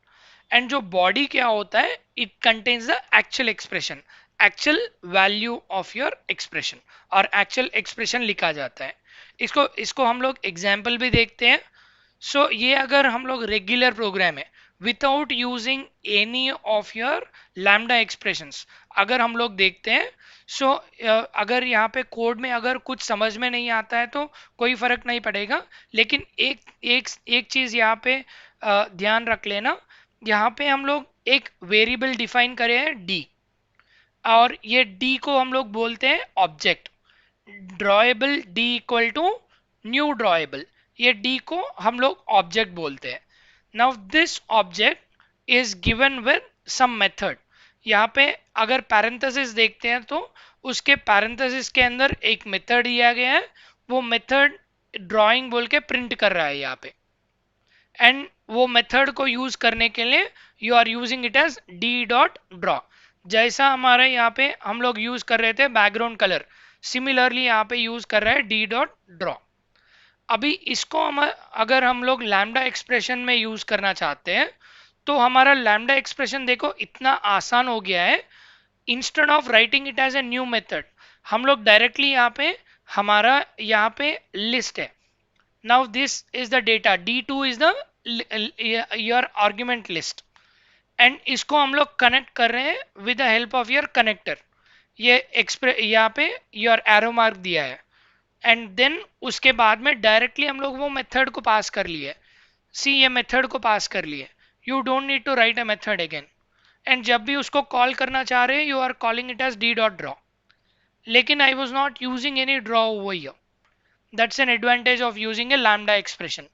And जो बॉडी क्या होता है, it contains the actual expression, actual value of your expression, और एक्चुअल एक्सप्रेशन लिखा जाता है। इसको इसको हम लोग एग्जाम्पल भी देखते हैं। सो ये अगर हम लोग रेगुलर प्रोग्राम है without using any of your lambda expressions, अगर हम लोग देखते हैं, सो अगर यहाँ पे कोड में अगर कुछ समझ में नहीं आता है तो कोई फर्क नहीं पड़ेगा, लेकिन एक एक एक चीज यहाँ पे ध्यान रख लेना। यहाँ पे हम लोग एक वेरिएबल डिफाइन करे हैं डी, और ये डी को हम लोग बोलते हैं object. Drawable D equal to new drawable, ये डी को हम लोग ऑब्जेक्ट बोलते हैं। Now this object is given with some method. यहाँ पे अगर पैरेंथेसिस देखते हैं तो उसके पैरेंथेसिस के अंदर एक मेथड दिया गया है, वो मेथड ड्राइंग बोल के प्रिंट कर रहा है यहाँ पे, एंड वो मेथड को यूज करने के लिए you are using it as D dot draw. जैसा हमारे यहाँ पे हम लोग यूज कर रहे थे बैकग्राउंड कलर, सिमिलरली यहाँ पे यूज कर रहे हैं डी डॉट ड्रॉ। अभी इसको हम अगर हम लोग लैम्डा एक्सप्रेशन में यूज करना चाहते हैं, तो हमारा लैम्डा एक्सप्रेशन देखो इतना आसान हो गया है। Instead of writing it as a new method, हम लोग डायरेक्टली यहाँ पे हमारा यहाँ पे लिस्ट है। Now this is the data, D2 is the your argument list, and इसको हम लोग कनेक्ट कर रहे हैं with the help of your connector. ये यहाँ पे योर एरो मार्क दिया है, एंड देन उसके बाद में डायरेक्टली हम लोग वो मेथड को पास कर लिए। सी ये मेथड को पास कर लिए, you don't need to write a method again, and जब भी उसको कॉल करना चाह रहे हैं you are calling it as D dot draw. लेकिन I was not using any draw over here. That's an advantage of using a lambda expression.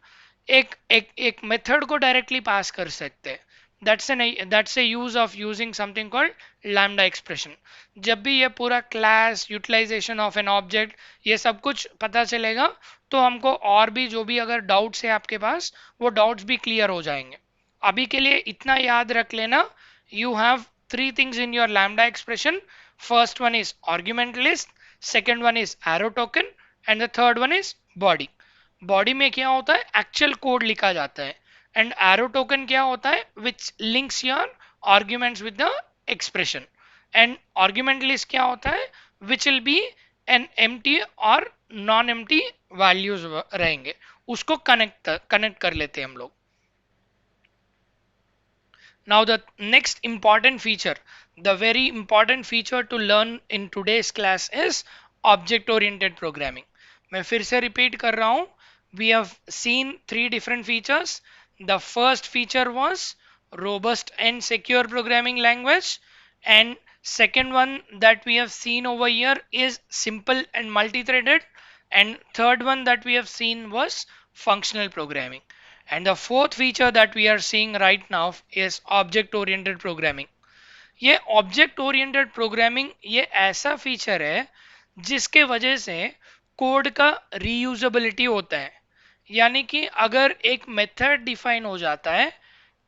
एक method को डायरेक्टली पास कर सकते हैं। That's a use of using something called lambda expression. जब भी ये पूरा class, utilisation of an object, ये सब कुछ पता चलेगा तो हमको और भी जो भी अगर डाउट्स है आपके पास, वो डाउट्स भी क्लियर हो जाएंगे। अभी के लिए इतना याद रख लेना, you have 3 things in your lambda expression. First one is argument list, second one is arrow token, and the third one is body. Body में क्या होता है, एक्चुअल कोड लिखा जाता है, एंड एरो टोकन क्या होता है, which links your arguments with the expression. And argument list क्या होता है, which will be an empty और नॉन एम्प्टी वैल्यूज रहेंगे, उसको कनेक्ट कर लेते हैं हम लोग। Now the next important feature, the very important feature to learn in today's class is object oriented programming. मैं फिर से repeat कर रहा हूँ. We have seen three different features. The first feature was robust and secure programming language, and second one that we have seen over here is simple and multi-threaded, and third one that we have seen was functional programming. And the fourth feature that we are seeing right now is object oriented programming. ये object oriented programming ये ऐसा feature है जिसके वजह से code का reusability होता है। यानी कि अगर एक मेथड डिफाइन हो जाता है,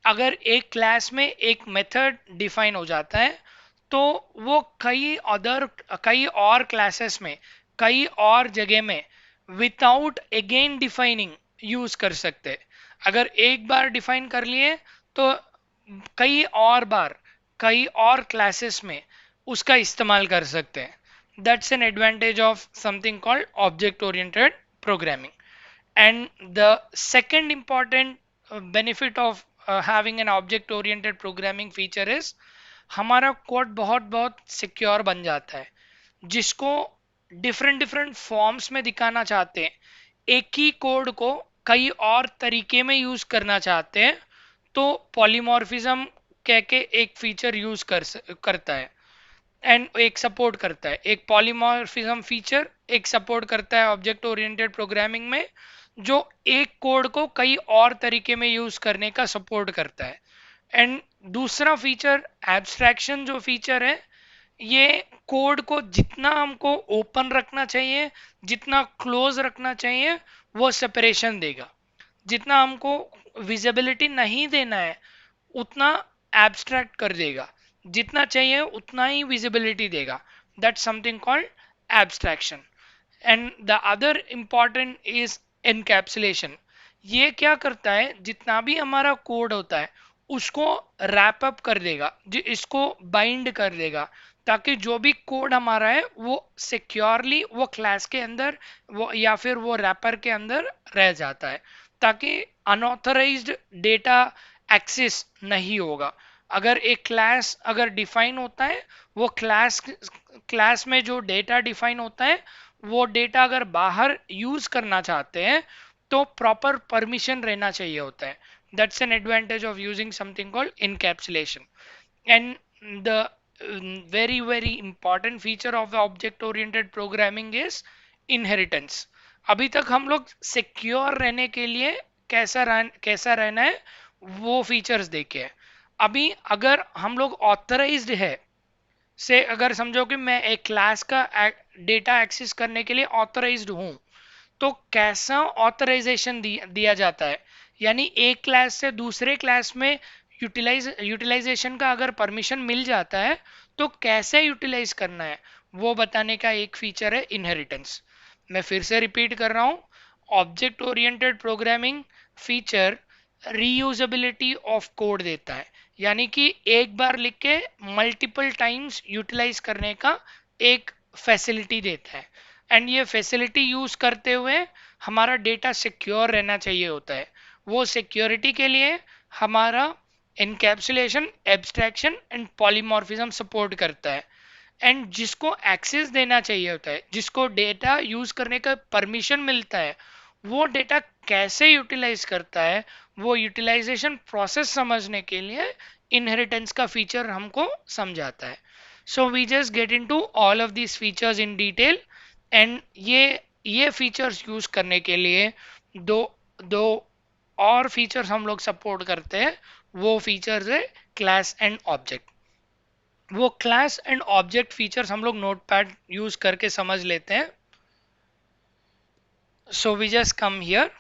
अगर एक क्लास में एक मेथड डिफाइन हो जाता है, तो वो कई और क्लासेस में, कई और जगह में विदाउट अगेन डिफाइनिंग यूज कर सकते हैं। अगर एक बार डिफाइन कर लिए तो कई और क्लासेस में उसका इस्तेमाल कर सकते हैं। That's an advantage of something called object oriented programming. And the second important benefit of having an object oriented programming feature is हमारा कोड बहुत बहुत सिक्योर बन जाता है। जिसको डिफरेंट डिफरेंट फॉर्म्स में दिखाना चाहते हैं, एक ही कोड को कई और तरीके में यूज करना चाहते हैं, तो पॉलीमॉर्फिज्म कह के एक फीचर यूज करता है एंड एक सपोर्ट करता है। एक पॉलीमॉर्फिज्म फीचर एक सपोर्ट करता है ऑब्जेक्ट ओरिएंटेड प्रोग्रामिंग में, जो एक कोड को कई और तरीके में यूज करने का सपोर्ट करता है। एंड दूसरा फीचर एब्स्ट्रैक्शन जो फीचर है, ये कोड को जितना हमको ओपन रखना चाहिए, जितना क्लोज रखना चाहिए, वो सेपरेशन देगा। जितना हमको विजिबिलिटी नहीं देना है उतना एब्स्ट्रैक्ट कर देगा, जितना चाहिए उतना ही विजिबिलिटी देगा। That something called abstraction. And the other important is encapsulation. ये क्या करता है, जितना भी हमारा कोड होता है उसको रैप अप कर देगा, इसको बाइंड कर देगा, ताकि जो भी कोड हमारा है वो सिक्योरली वो क्लास के अंदर वो या फिर वो रैपर के अंदर रह जाता है, ताकि अनऑथराइज्ड डेटा एक्सेस नहीं होगा। अगर एक क्लास अगर डिफाइन होता है, वो क्लास में जो डेटा डिफाइन होता है, वो डेटा अगर बाहर यूज करना चाहते हैं तो प्रॉपर परमिशन रहना चाहिए होता है। That's an advantage of using something called encapsulation. And the very important feature of the object oriented programming is inheritance। अभी तक हम लोग सिक्योर रहने के लिए कैसा रहना है वो फीचर्स देखे हैं। अभी अगर हम लोग ऑथराइज्ड है, से अगर समझो कि मैं एक क्लास का डेटा एक्सेस करने के लिए ऑथराइज्ड हूं, तो कैसा ऑथराइजेशन दिया जाता है, यानी एक क्लास से दूसरे क्लास में यूटिलाइजेशन का अगर परमिशन मिल जाता है तो कैसे यूटिलाइज करना है वो बताने का एक फीचर है इनहेरिटेंस। मैं फिर से रिपीट कर रहा हूं, object oriented programming feature reusability of code देता है, यानी कि एक बार लिख के मल्टीपल टाइम्स यूटिलाइज करने का एक फैसिलिटी देता है। एंड ये फैसिलिटी यूज करते हुए हमारा डेटा सिक्योर रहना चाहिए होता है। वो सिक्योरिटी के लिए हमारा encapsulation, abstraction and polymorphism support करता है। एंड जिसको एक्सेस देना चाहिए होता है, जिसको डेटा यूज करने का परमिशन मिलता है, वो डेटा कैसे यूटिलाइज करता है, वो यूटिलाइजेशन प्रोसेस समझने के लिए इनहेरिटेंस का फीचर हमको समझाता है। So we just get into all of these features in detail. And ये फीचर्स यूज करने के लिए दो दो और फीचर्स हम लोग सपोर्ट करते हैं। वो फीचर्स है क्लास एंड ऑब्जेक्ट। वो क्लास एंड ऑब्जेक्ट फीचर्स हम लोग नोटपैड यूज करके समझ लेते हैं। So we just come here.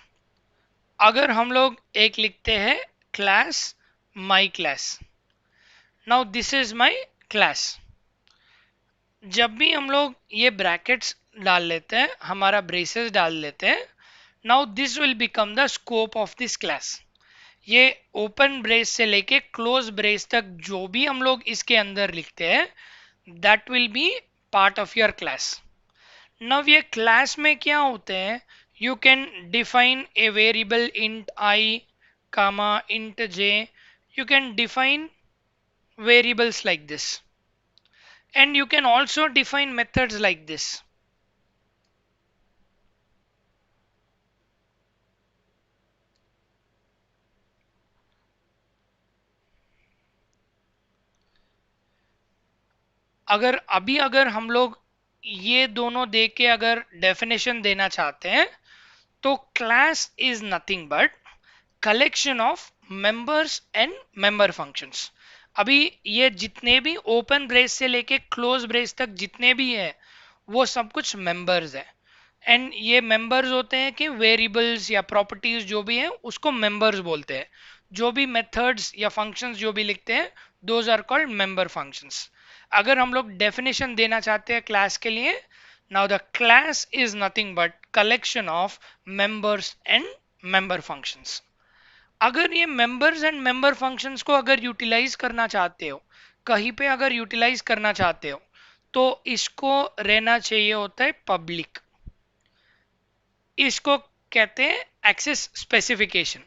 अगर हम लोग एक लिखते हैं class my class, now this is my class. जब भी हम लोग ये ब्रैकेट्स डाल लेते हैं, हमारा ब्रेसेस डाल लेते हैं, now this will become the scope of this class. ये ओपन ब्रेस से लेके क्लोज ब्रेस तक जो भी हम लोग इसके अंदर लिखते हैं that will be part of your class. नव ये क्लास में क्या होते हैं, you can define a variable int I comma int j. You can define variables like this, and you can also define methods like this. अगर हम लोग ये दोनों दे के अगर डेफिनेशन देना चाहते हैं तो class is nothing but collection of members and member functions. अभी ये जितने भी ओपन ब्रेस से लेके क्लोज ब्रेस तक जितने भी है वो सब कुछ मेंबर्स है. एंड ये मेंबर्स होते हैं कि वेरिएबल्स या प्रॉपर्टीज जो भी है उसको मेंबर्स बोलते हैं. जो भी मेथड्स या फंक्शंस जो भी लिखते हैं those are called member functions. अगर हम लोग डेफिनेशन देना चाहते हैं क्लास के लिए, now the class is nothing but collection of members and member functions. अगर ये मेंबर्स एंड मेंबर फंक्शंस को अगर यूटिलाइज करना चाहते हो, कहीं पे अगर यूटिलाइज करना चाहते हो, तो इसको रहना चाहिए होता है पब्लिक. इसको कहते हैं एक्सेस स्पेसिफिकेशन.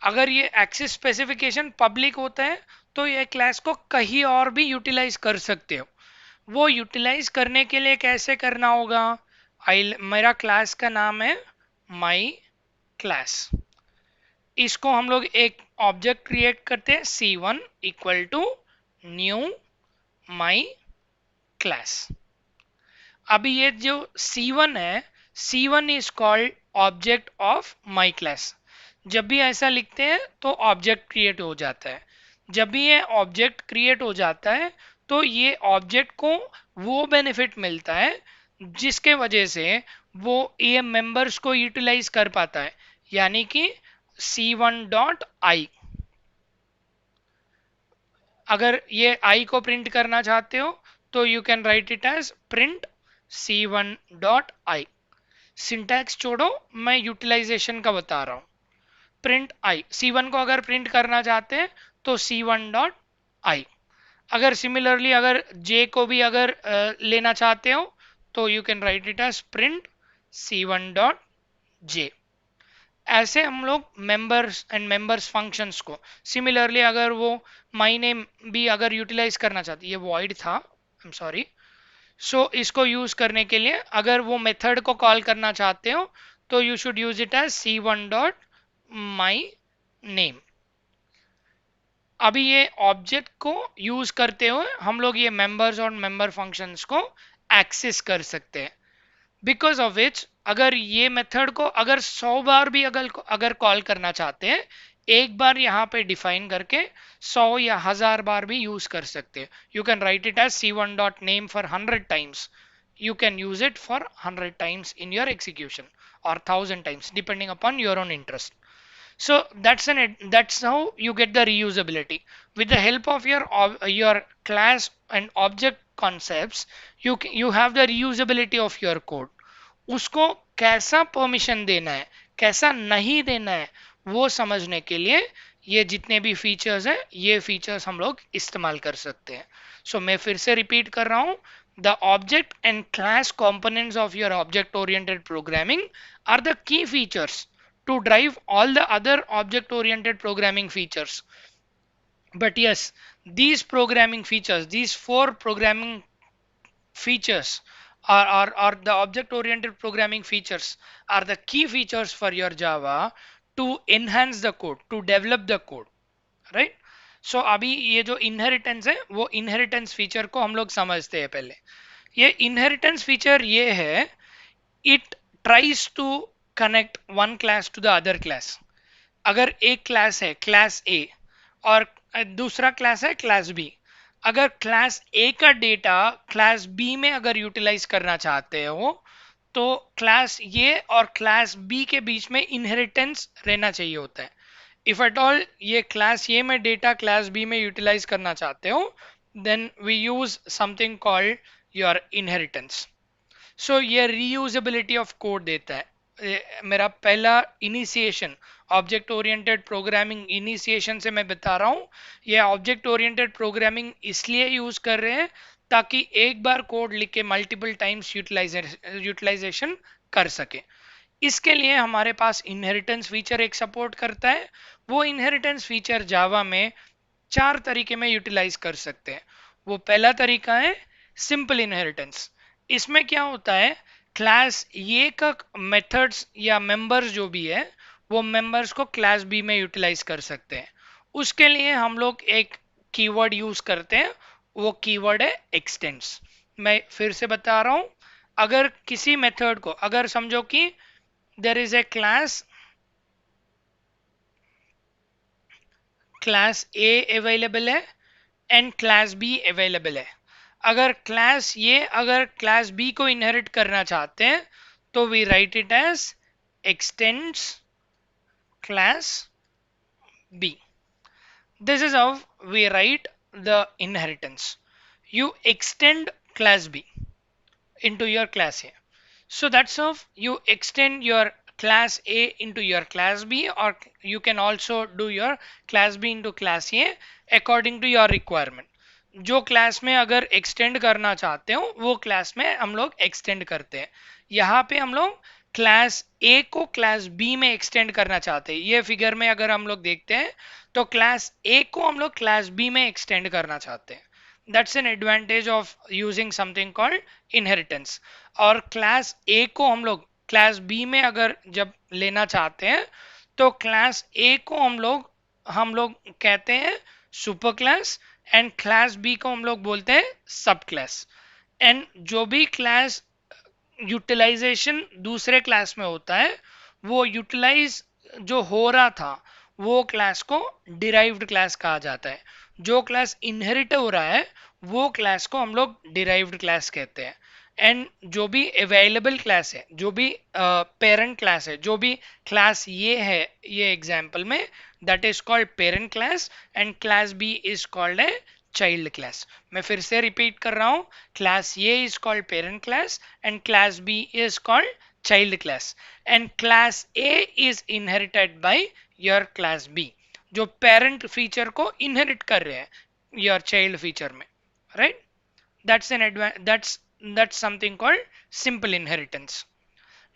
अगर ये एक्सेस स्पेसिफिकेशन पब्लिक होता है तो ये क्लास को कहीं और भी यूटिलाइज कर सकते हो. वो यूटिलाइज करने के लिए कैसे करना होगा, मेरा क्लास का नाम है माई क्लास. इसको हम लोग एक ऑब्जेक्ट क्रिएट करते हैं c1 equal to new my class. अभी ये जो c1 है, c1 is called object of my class. जब भी ऐसा लिखते हैं तो ऑब्जेक्ट क्रिएट हो जाता है. जब भी ये ऑब्जेक्ट क्रिएट हो जाता है तो ये ऑब्जेक्ट को वो बेनिफिट मिलता है जिसके वजह से वो ये मेंबर्स को यूटिलाइज कर पाता है. यानी कि c1 डॉट आई. अगर ये आई को प्रिंट करना चाहते हो तो you can write it as print c1 dot I. Syntax छोड़ो, मैं यूटिलाइजेशन का बता रहा हूं. प्रिंट आई, c1 को अगर प्रिंट करना चाहते हैं तो c1 डॉट आई. अगर सिमिलरली अगर j को भी अगर लेना चाहते हो तो you can write it as print c1 dot j. ऐसे हम लोग मेंबर्स एंड मेंबर्स फंक्शंस को सिमिलरली अगर वो माई नेम भी अगर यूटिलाइज करना चाहती, ये वॉइड था, आई एम सॉरी. सो इसको यूज करने के लिए अगर वो मेथड को कॉल करना चाहते हो तो you should use it as c1 dot my name. अभी ये ऑब्जेक्ट को यूज करते हुए हम लोग ये मेंबर्स और मेंबर फंक्शंस को एक्सेस कर सकते हैं. बिकॉज ऑफ विच अगर ये मेथड को अगर 100 बार भी अगर कॉल करना चाहते हैं, एक बार यहाँ पे डिफाइन करके 100 या 1000 बार भी यूज कर सकते हैं. You can write it as c1 dot name for 100 times. You can use it for 100 times in your execution or 1000 times depending upon your own interest. So that's how you get the reusability. With the help of your class and object concepts, you have the reusability of your code. उसको कैसा permission देना है, कैसा नहीं देना है, वो समझने के लिए ये जितने भी फीचर्स हैं ये फीचर्स हम लोग इस्तेमाल कर सकते हैं. सो मैं फिर से रिपीट कर रहा हूँ. The object and class components of your object oriented programming are the key features to drive all the other object oriented programming features. But yes, these programming features, these four programming features are the object oriented programming features are the key features for your Java to enhance the code, to develop the code, right? So अभी ये जो inheritance है वो inheritance feature को हम लोग समझते हैं. पहले ये inheritance feature ये है, it tries to connect one class to the other class. अगर एक क्लास है क्लास ए और दूसरा क्लास है क्लास बी, अगर क्लास ए का डेटा क्लास बी में अगर यूटिलाइज करना चाहते हो तो क्लास ए और क्लास बी के बीच में इनहेरिटेंस रहना चाहिए होता है. इफ एट ऑल ये क्लास ए में डेटा क्लास बी में यूटिलाइज करना चाहते हो then we use something called your inheritance. So ये रीयूजेबिलिटी ऑफ कोड देता है. मेरा पहला initiation object oriented programming initiation से मैं बता रहा हूँ। ये ऑब्जेक्ट ओरिएंटेड प्रोग्रामिंग इसलिए यूज कर रहे हैं ताकि एक बार कोड लिख के मल्टीपल टाइम्स यूटिलाइजेशन कर सके। इसके लिए हमारे पास इनहेरिटेंस फीचर एक सपोर्ट करता है। वो इनहेरिटेंस फीचर जावा में 4 तरीके में यूटिलाइज कर सकते हैं। वो पहला तरीका है सिंपल इनहेरिटेंस। इसमें क्या होता है, क्लास ए का मेथड्स या मेंबर्स जो भी है वो मेंबर्स को क्लास बी में यूटिलाइज कर सकते हैं। उसके लिए हम लोग एक कीवर्ड यूज करते हैं, वो कीवर्ड है एक्सटेंड्स। मैं फिर से बता रहा हूं, अगर किसी मेथड को, अगर समझो कि there is a class A available है एंड क्लास बी अवेलेबल है। अगर क्लास बी को इनहेरिट करना चाहते हैं तो we write it as extends class B. This is how we write the inheritance. You extend class B into your class A. So that's how you extend your class A into your class B, or you can also do your class B into class A according to your requirement. जो class में अगर extend करना चाहते हो वो class में हम लोग एक्सटेंड करते हैं। यहाँ पे हम लोग क्लास ए को क्लास बी में एक्सटेंड करना चाहते हैं। ये फिगर में अगर हम लोग देखते हैं तो क्लास ए को हम लोग क्लास बी में एक्सटेंड करना चाहते हैं। That's an advantage of using something called inheritance. और क्लास ए को हम लोग क्लास बी में अगर जब लेना चाहते हैं तो क्लास ए को हम लोग कहते हैं super class, and class B को हम लोग बोलते हैं सब क्लास। एंड जो भी क्लास यूटिलाइजेशन दूसरे क्लास में होता है वो यूटिलाइज जो हो रहा था वो क्लास को डिराइव्ड क्लास कहा जाता है। जो क्लास इनहेरिट हो रहा है वो क्लास को हम लोग डिराइव्ड क्लास कहते हैं। एंड जो भी अवेलेबल क्लास है, जो भी पेरेंट क्लास है, जो भी क्लास ये है ये एग्जाम्पल में, that is called parent class, and class B is called a child class. मैं फिर से रिपीट कर रहा हूं, class A is called parent class and class B is called child class, and class A is inherited by your class B, जो parent feature को inherit कर रहे हैं योर चाइल्ड फीचर में, right? That's something called simple inheritance.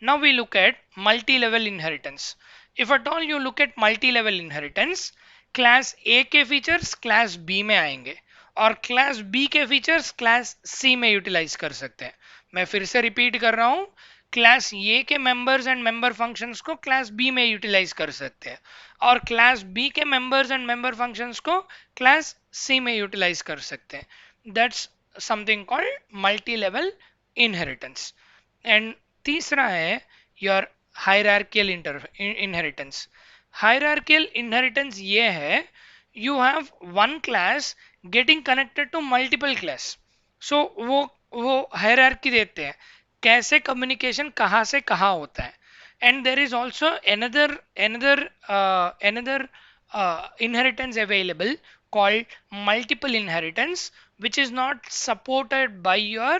Now we look at multi-level inheritance. If at all you look at multi-level inheritance, class A के features class B में आएंगे और class B के features class C में utilise कर सकते हैं। मैं फिर से रिपीट कर रहा हूं, क्लास ए के मेंबर्स एंड मेंबर फंक्शंस को क्लास बी में यूटिलाइज कर सकते हैं और क्लास बी के मेंबर्स एंड मेंबर फंक्शंस को क्लास सी में यूटिलाइज कर सकते हैं। That's something called multi level inheritance. And तीसरा है your hierarchical inheritance. Hierarchical inheritance ये है, you have one class getting connected to multiple class. So वो हायरार्की देते हैं कैसे कम्युनिकेशन कहाँ से कहाँ होता है। And there is also another inheritance available called multiple inheritance, which is not supported by your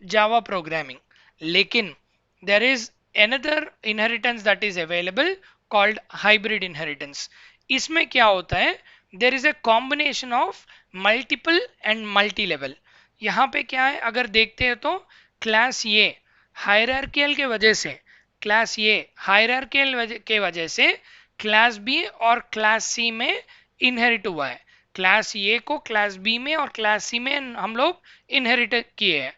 Java programming. लेकिन there is another inheritance that is available called hybrid inheritance. इसमें क्या होता है, there is a combination of multiple and multi level. यहाँ पे क्या है, अगर देखते हैं तो क्लास ये हायरार्कियल के वजह से, क्लास ये हायरार्कियल के वजह से क्लास बी और क्लास सी में इनहेरिट हुआ है। क्लास ए को क्लास बी में और क्लास सी में हम लोग इनहेरिट किए हैं।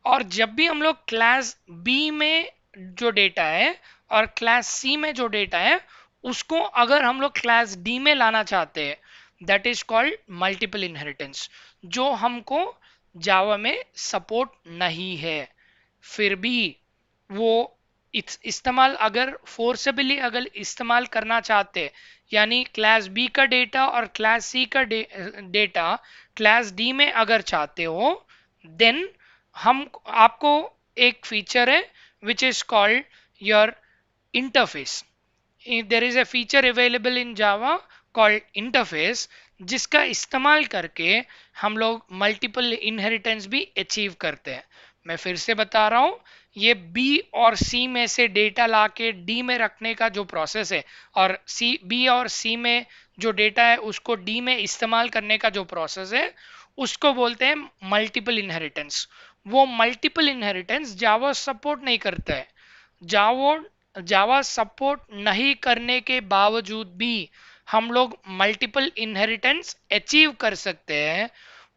और जब भी हम लोग क्लास बी में जो डेटा है और क्लास सी में जो डेटा है उसको अगर हम लोग क्लास डी में लाना चाहते हैं, that is called multiple inheritance, जो हमको जावा में सपोर्ट नहीं है। फिर भी वो इस्तेमाल अगर फोर्सेबली अगर इस्तेमाल करना चाहते, यानी क्लास बी का डेटा और क्लास सी का डेटा क्लास डी में अगर चाहते हो, देन हम आपको एक फीचर है which is called your interface. There is a feature available in Java called interface, जिसका इस्तेमाल करके हम लोग मल्टीपल इनहेरिटेंस भी अचीव करते हैं। मैं फिर से बता रहा हूं, ये बी और सी में से डेटा लाके डी में रखने का जो प्रोसेस है, और सी बी और सी में जो डेटा है उसको डी में इस्तेमाल करने का जो प्रोसेस है, उसको बोलते हैं मल्टीपल इनहेरिटेंस। वो मल्टीपल इनहेरिटेंस जावा सपोर्ट नहीं करता है। जावा जावा सपोर्ट नहीं करने के बावजूद भी हम लोग मल्टीपल इनहेरिटेंस अचीव कर सकते हैं।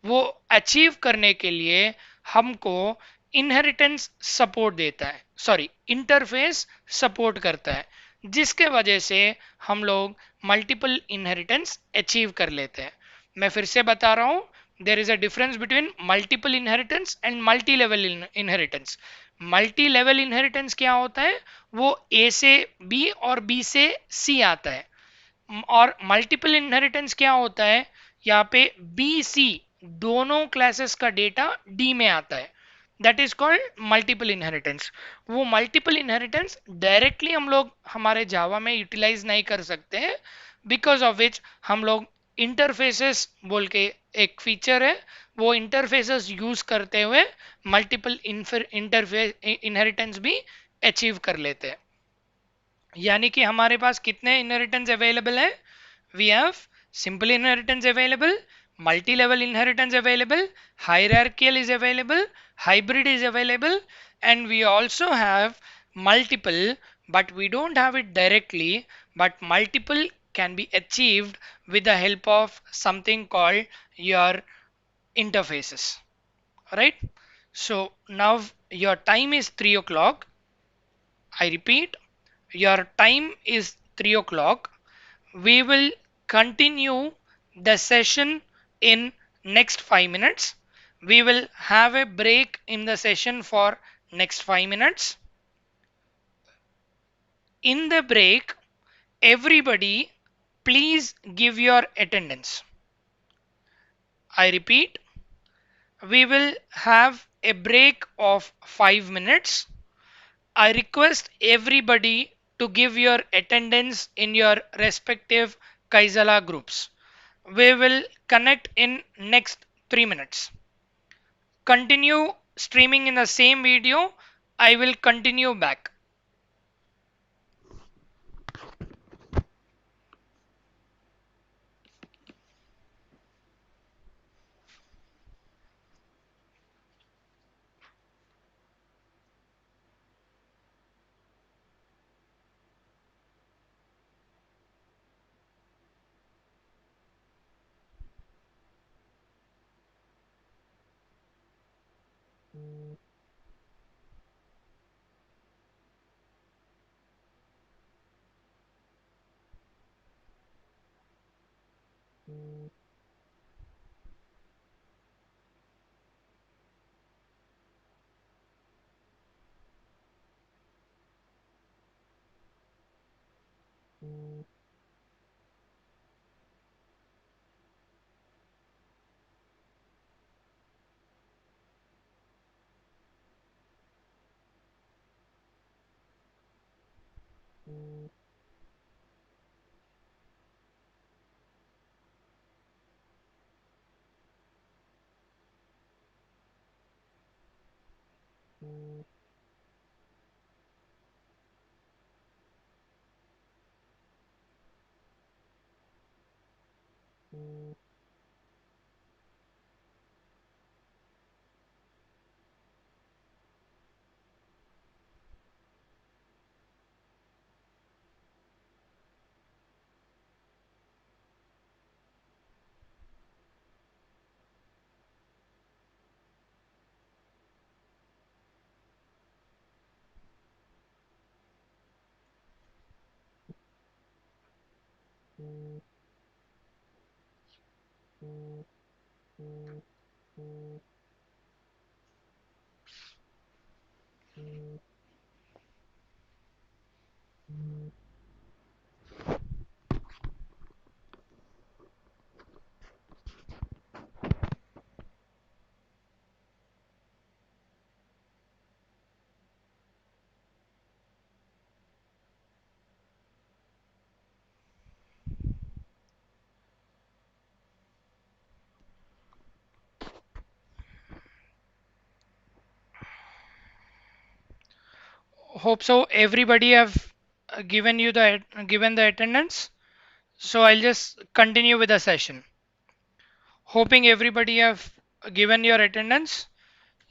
वो अचीव करने के लिए हमको इनहेरिटेंस सपोर्ट देता है, सॉरी इंटरफेस सपोर्ट करता है, जिसके वजह से हम लोग मल्टीपल इनहेरिटेंस अचीव कर लेते हैं। मैं फिर से बता रहा हूं, there is a difference between multiple inheritance and multi level inheritance. Multi level inheritance क्या होता है? वो ए से बी और बी से सी आता है। और मल्टीपल इनहेरिटेंस क्या होता है? यहाँ पे बी सी दोनों क्लासेस का डेटा डी में आता है। That is called multiple inheritance. वो मल्टीपल इनहेरिटेंस डायरेक्टली हम लोग हमारे जावा में यूटिलाइज नहीं कर सकते हैं, बिकॉज ऑफ विच हम लोग इंटरफेसेस बोल के एक फीचर है, वो इंटरफेसेस यूज करते हुए मल्टीपल इंटरफेस इनहेरिटेंस भी अचीव कर लेते हैं। यानी कि हमारे पास कितने इनहेरिटेंस अवेलेबल है? We have simple inheritance available, multi level inheritance available, hierarchical is available, hybrid is available, and we also have multiple, but we don't have it directly, but multiple can be achieved with the help of something called your interfaces, right? So now your time is 3 o'clock. I repeat, your time is 3 o'clock. We will continue the session in next 5 minutes. We will have a break in the session for next 5 minutes. In the break, everybody please give your attendance. I repeat, we will have a break of 5 minutes. I request everybody to give your attendance in your respective Kaizala groups. We will connect in next 3 minutes. Continue streaming in the same video. I will continue back. Hope so everybody have given the attendance. So I'll just continue with the session. Hoping everybody have given your attendance.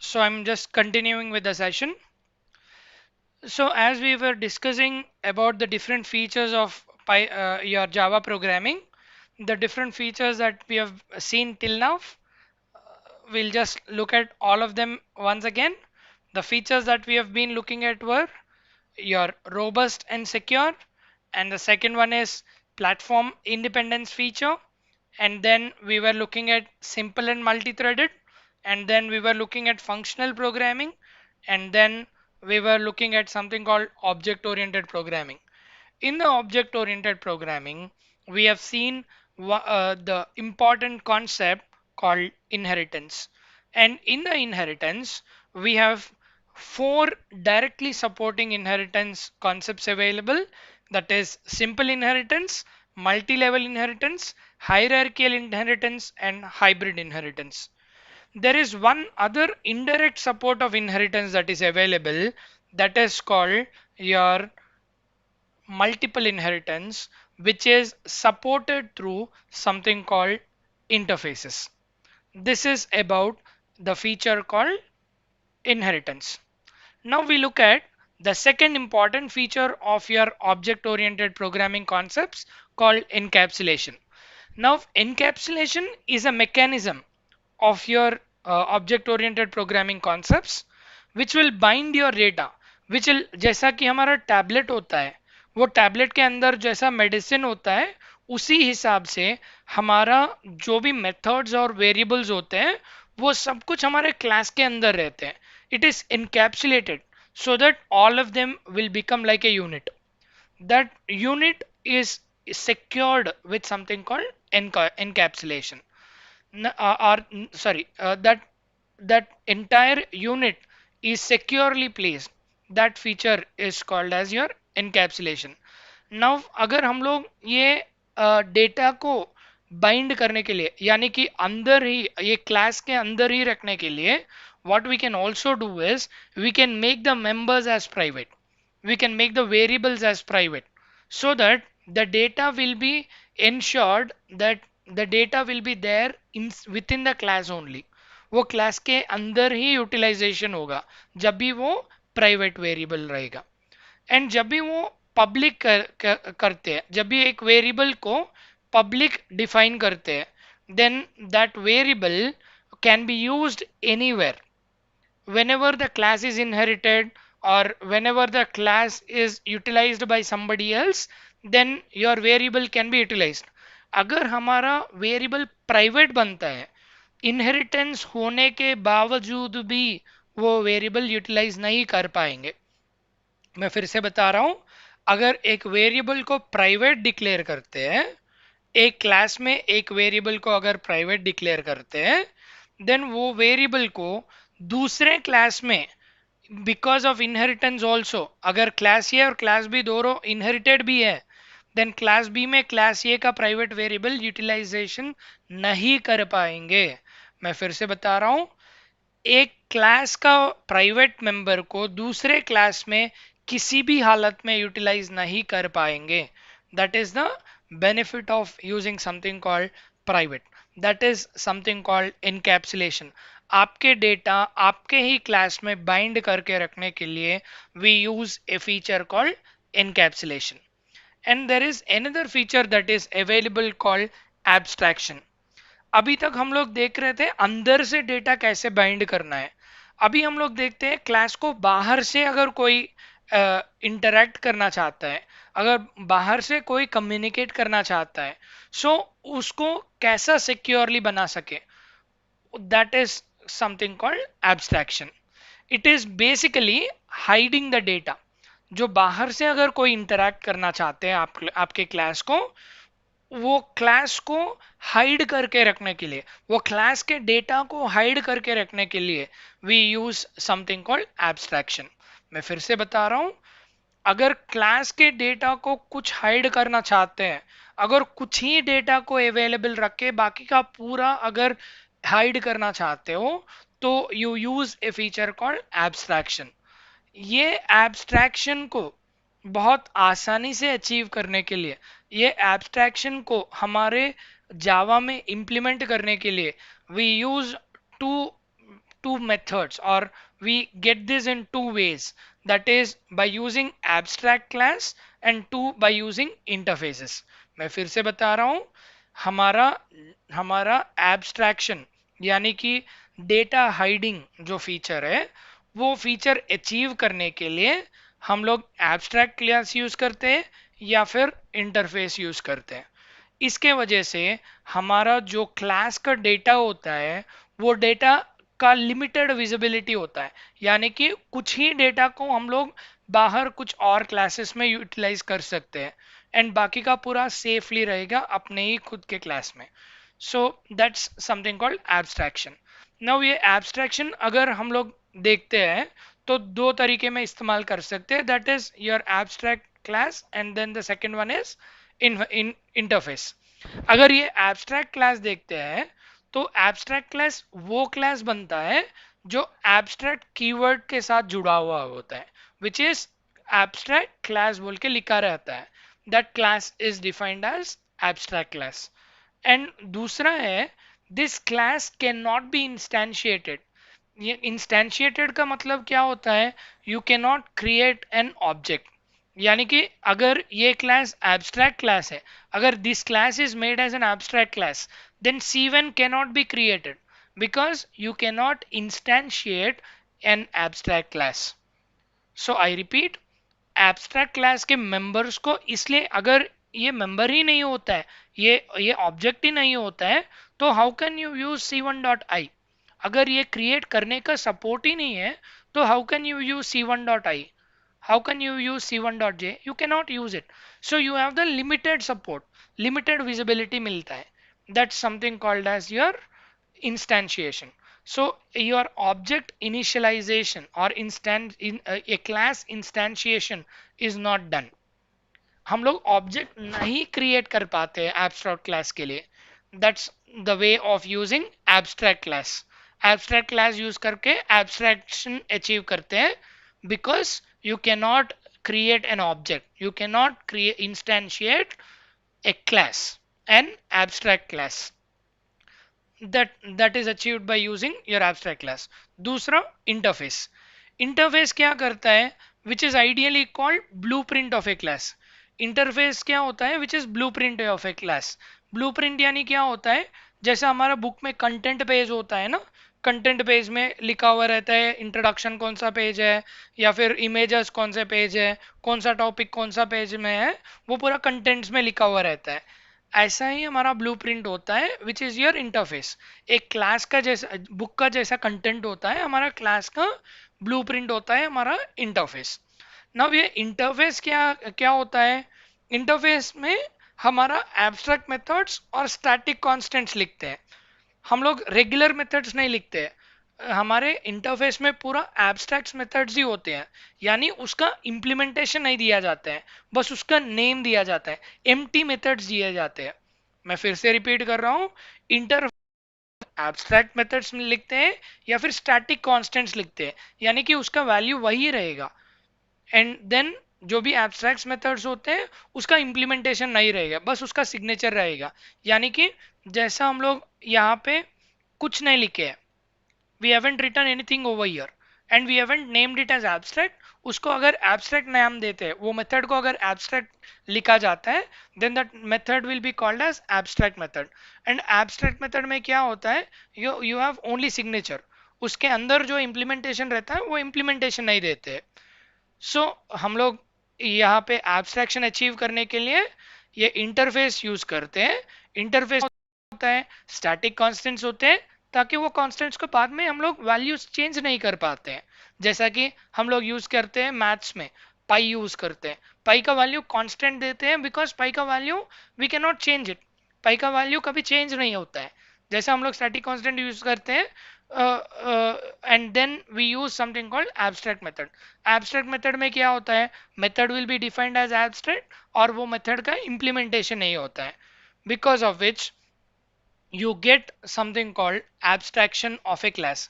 So I'm just continuing with the session. So as we were discussing about the different features of your Java programming, the different features that we have seen till now, we'll just look at all of them once again. The features that we have been looking at were your robust and secure, and the second one is platform independence feature, and then we were looking at simple and multi-threaded, and then we were looking at functional programming, and then we were looking at something called object oriented programming. In the object oriented programming, we have seen the important concept called inheritance. And in the inheritance, we have four directly supporting inheritance concepts available, that is simple inheritance, multi-level inheritance, hierarchical inheritance, and hybrid inheritance. There is one other indirect support of inheritance that is available, that is called your multiple inheritance, which is supported through something called interfaces. This is about the feature called inheritance. Now we look at the second important feature of your object oriented programming concepts called encapsulation. Now encapsulation is a mechanism of your object oriented programming concepts which will bind your data, which will, जैसा कि हमारा tablet होता है, वो tablet के अंदर जैसा medicine होता है, उसी हिसाब से हमारा जो भी मेथड्स और वेरिएबल्स होते हैं वो सब कुछ हमारे क्लास के अंदर रहते हैं. It is encapsulated so that all of them will become like a unit. That unit is secured with something called encapsulation. That entire unit is securely placed. That feature is called as your encapsulation. Now अगर हम लोग ये data को bind करने के लिए, यानी कि अंदर ही ये क्लास के अंदर ही रखने के लिए, what we can also do is we can make the members as private, we can make the variables as private, so that the data will be ensured that the data will be there in within the class only. वो class के अंदर ही utilisation होगा जब भी वो private variable रहेगा. And जब भी वो पब्लिक करते हैं, जब भी एक वेरिएबल को पब्लिक डिफाइन करते हैं, then that variable can be used anywhere. Whenever the class is inherited or whenever the class is utilized by somebody else, then your variable can be utilized. अगर हमारा वेरिएबल प्राइवेट बनता है, inheritance होने के बावजूद भी वो वेरिएबल यूटिलाइज नहीं कर पाएंगे. मैं फिर से बता रहा हूं, अगर एक वेरिएबल को प्राइवेट डिक्लेयर करते हैं, एक क्लास में एक वेरिएबल को अगर प्राइवेट डिक्लेयर करते हैं, देन वो वेरिएबल को दूसरे क्लास में बिकॉज ऑफ इनहेरिटेंस ऑल्सो, अगर क्लास ए और क्लास बी दोनों इनहेरिटेड भी है, देन क्लास बी में क्लास ए का प्राइवेट वेरिएबल यूटिलाइजेशन नहीं कर पाएंगे. मैं फिर से बता रहा हूं, एक क्लास का प्राइवेट मेंबर को दूसरे क्लास में किसी भी हालत में यूटिलाइज नहीं कर पाएंगे. That is the benefit of using something called private. That is something called encapsulation. आपके डेटा आपके ही क्लास में बाइंड करके रखने के लिए we use a feature called encapsulation. And there is another feature that is available called abstraction. अभी तक हम लोग देख रहे थे अंदर से डेटा कैसे बाइंड करना है. अभी हम लोग देखते हैं क्लास को बाहर से अगर कोई इंटरैक्ट करना चाहता है, अगर बाहर से कोई कम्युनिकेट करना चाहता है, सो उसको कैसा सिक्योरली बना सके. That is something called abstraction. It is basically hiding the data. जो बाहर से अगर कोई इंटरैक्ट करना चाहते हैं आपके क्लास को, वो क्लास को हाइड करके रखने के लिए, वो क्लास के डेटा को हाइड करके रखने के लिए we use something called abstraction. मैं फिर से बता रहा हूं, अगर क्लास के डेटा को कुछ हाइड करना चाहते हैं, अगर कुछ ही डेटा को अवेलेबल रख के बाकी का पूरा अगर हाइड करना चाहते हो, तो you use a feature called abstraction. ये एब्स्ट्रैक्शन को बहुत आसानी से अचीव करने के लिए, ये एब्स्ट्रैक्शन को हमारे जावा में इम्प्लीमेंट करने के लिए we use two two methods, or we get this in two ways, that is by using abstract class and two by using interfaces. मैं फिर से बता रहा हूं, हमारा हमारा एब्स्ट्रैक्शन यानी कि डेटा हाइडिंग जो फीचर है, वो फीचर अचीव करने के लिए हम लोग एब्स्ट्रैक्ट क्लास यूज करते हैं या फिर इंटरफेस यूज करते हैं। इसके वजह से हमारा जो क्लास का डेटा होता है वो डेटा का लिमिटेड विजिबिलिटी होता है, यानी कि कुछ ही डेटा को हम लोग बाहर कुछ और क्लासेस में यूटिलाइज कर सकते हैं एंड बाकी का पूरा सेफली रहेगा अपने ही खुद के क्लास में। So that's something called abstraction. Now ये एब्स्ट्रैक्शन अगर हम लोग देखते हैं तो दो तरीके में इस्तेमाल कर सकते हैं, that is your abstract class and then the second one is in interface. अगर ये एब्स्ट्रैक्ट क्लास देखते हैं तो एब्स्ट्रैक्ट क्लास वो क्लास बनता है जो एब्स्ट्रैक्ट कीवर्ड के साथ जुड़ा हुआ होता है, विच इज एब्स्ट्रैक्ट क्लास बोल के लिखा रहता है। That class is defined as abstract class. And दूसरा है, this class can not be instantiated. ये इंस्टैंशिएटेड का मतलब क्या होता है, you can not create an object, यानी कि अगर ये क्लास एब्स्ट्रैक्ट क्लास है, अगर this class is made as an abstract class, then C1 cannot be created because you cannot instantiate an abstract class. So I repeat, abstract class के members को इसलिए, अगर ये मेंबर ही नहीं होता है, ये ऑब्जेक्ट ही नहीं होता है, तो how can you use C1.i? अगर ये क्रिएट करने का सपोर्ट ही नहीं है तो how can you use C1.i? How can you use C1.j? You cannot use it. So you have the limited support, limited visibility मिलता है. That's something called as your instantiation. So your object initialization or a class instantiation is not done. हम लोग object नहीं create कर पाते हैं abstract class के लिए। That's the way of using abstract class. Abstract class use करके abstraction achieve करते हैं because you can not create an object, you cannot create instantiate a class, an abstract class, that is achieved by using your abstract class. दूसरा interface. Interface क्या करता है, which is ideally called blueprint of a class. Interface क्या होता है, which is blueprint of a class. Blueprint यानी क्या होता है, जैसा हमारा बुक में कंटेंट पेज होता है ना, कंटेंट पेज में लिखा हुआ रहता है इंट्रोडक्शन कौन सा पेज है, या फिर इमेजेस कौन से पेज है, कौन सा टॉपिक कौन सा पेज में है, वो पूरा कंटेंट्स में लिखा हुआ रहता है। ऐसा ही हमारा ब्लूप्रिंट होता है विच इज योर इंटरफेस। एक क्लास का जैसा, बुक का जैसा कंटेंट होता है, हमारा क्लास का ब्लूप्रिंट होता है हमारा इंटरफेस। नाउ ये इंटरफेस क्या क्या होता है, इंटरफेस में हमारा एब्स्ट्रैक्ट मेथड्स और स्टैटिक कॉन्स्टेंट्स लिखते हैं, हम लोग रेगुलर मेथड्स नहीं लिखते हैं। हमारे इंटरफेस में पूरा एब्स्ट्रैक्ट मेथड्स ही होते हैं, यानी उसका इम्प्लीमेंटेशन नहीं दिया जाता है, बस उसका नेम दिया जाता है, एम्प्टी मेथड्स दिए जाते हैं। मैं फिर से रिपीट कर रहा हूँ, इंटर एब्स्ट्रैक्ट मेथड्स में लिखते हैं या फिर स्टैटिक कॉन्स्टेंट्स लिखते हैं, यानी कि उसका वैल्यू वही रहेगा। एंड देन जो भी एब्स्ट्रैक्ट मेथड्स होते हैं उसका इम्प्लीमेंटेशन नहीं रहेगा, बस उसका सिग्नेचर रहेगा। यानी कि जैसा हम लोग यहाँ पे कुछ नहीं लिखे हैं, we haven't written anything over here and we haven't named it as abstract, उसको अगर एब्स्ट्रैक्ट नाम देते हैं, वो मेथड को अगर एब्स्ट्रैक्ट लिखा जाता है, then that method will be called as abstract method. And abstract method में क्या होता है, यू हैव ओनली सिग्नेचर, उसके अंदर जो इम्प्लीमेंटेशन रहता है वो इम्प्लीमेंटेशन नहीं देते हैं। सो हम लोग यहाँ पे एब्स्ट्रैक्शन अचीव करने के लिए ये इंटरफेस यूज करते हैं। इंटरफेस होता है, स्टैटिक कांस्टेंट्स होते हैं, ताकि वो कांस्टेंट्स को बाद में हम लोग वैल्यूज चेंज नहीं कर पाते हैं। जैसा कि हम लोग यूज करते हैं मैथ्स में, पाई यूज करते हैं, पाई का वैल्यू कांस्टेंट देते हैं बिकॉज पाई का value we can not change it, pi का वैल्यू कभी चेंज नहीं होता है। जैसे हम लोग स्टैटिक कांस्टेंट यूज करते हैं, and then we use something called abstract method. Abstract method में क्या होता है, method will be defined as abstract और वो मेथड का इम्प्लीमेंटेशन नहीं होता है, because of which you get something called abstraction of a class.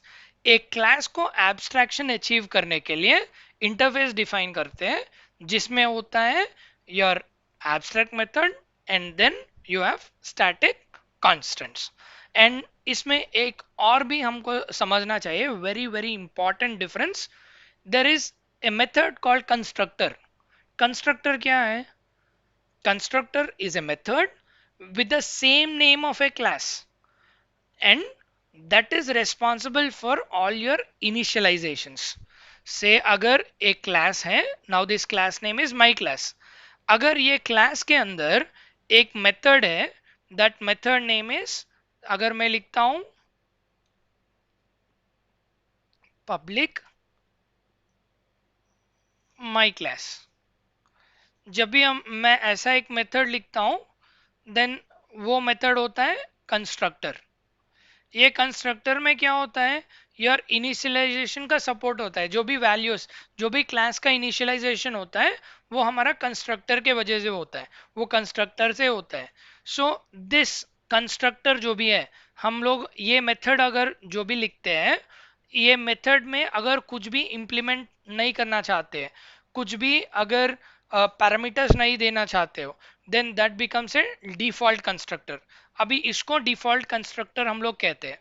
एक क्लास को एब्स्ट्रैक्शन अचीव करने के लिए इंटरफेस डिफाइन करते हैं, जिसमें होता है your abstract method and then you have static constants. And इसमें एक और भी हमको समझना चाहिए, very very important difference. There is a method called constructor. Constructor क्या है? Constructor is a method with the same name of a class, and that is responsible for all your initializations. Say अगर एक class है, now this class name is my class. अगर ये class के अंदर एक method है, that method name is, अगर मैं लिखता हूं public my class, जब भी मैं ऐसा एक मेथड लिखता हूं, देन वो मेथड होता है कंस्ट्रक्टर। ये कंस्ट्रक्टर में क्या होता है, यार इनिशियलाइजेशन का सपोर्ट होता है। जो भी वैल्यूज, जो भी क्लास का इनिशियलाइजेशन होता है, वो हमारा कंस्ट्रक्टर के वजह से होता है, वो कंस्ट्रक्टर से होता है। सो दिस कंस्ट्रक्टर जो भी है, हम लोग ये मेथड अगर जो भी लिखते हैं, ये मेथड में अगर कुछ भी इंप्लीमेंट नहीं करना चाहते हैं, कुछ भी अगर पैरामीटर्स नहीं देना चाहते हो, then that becomes a default constructor. अभी इसको डिफॉल्ट कंस्ट्रक्टर हम लोग कहते हैं।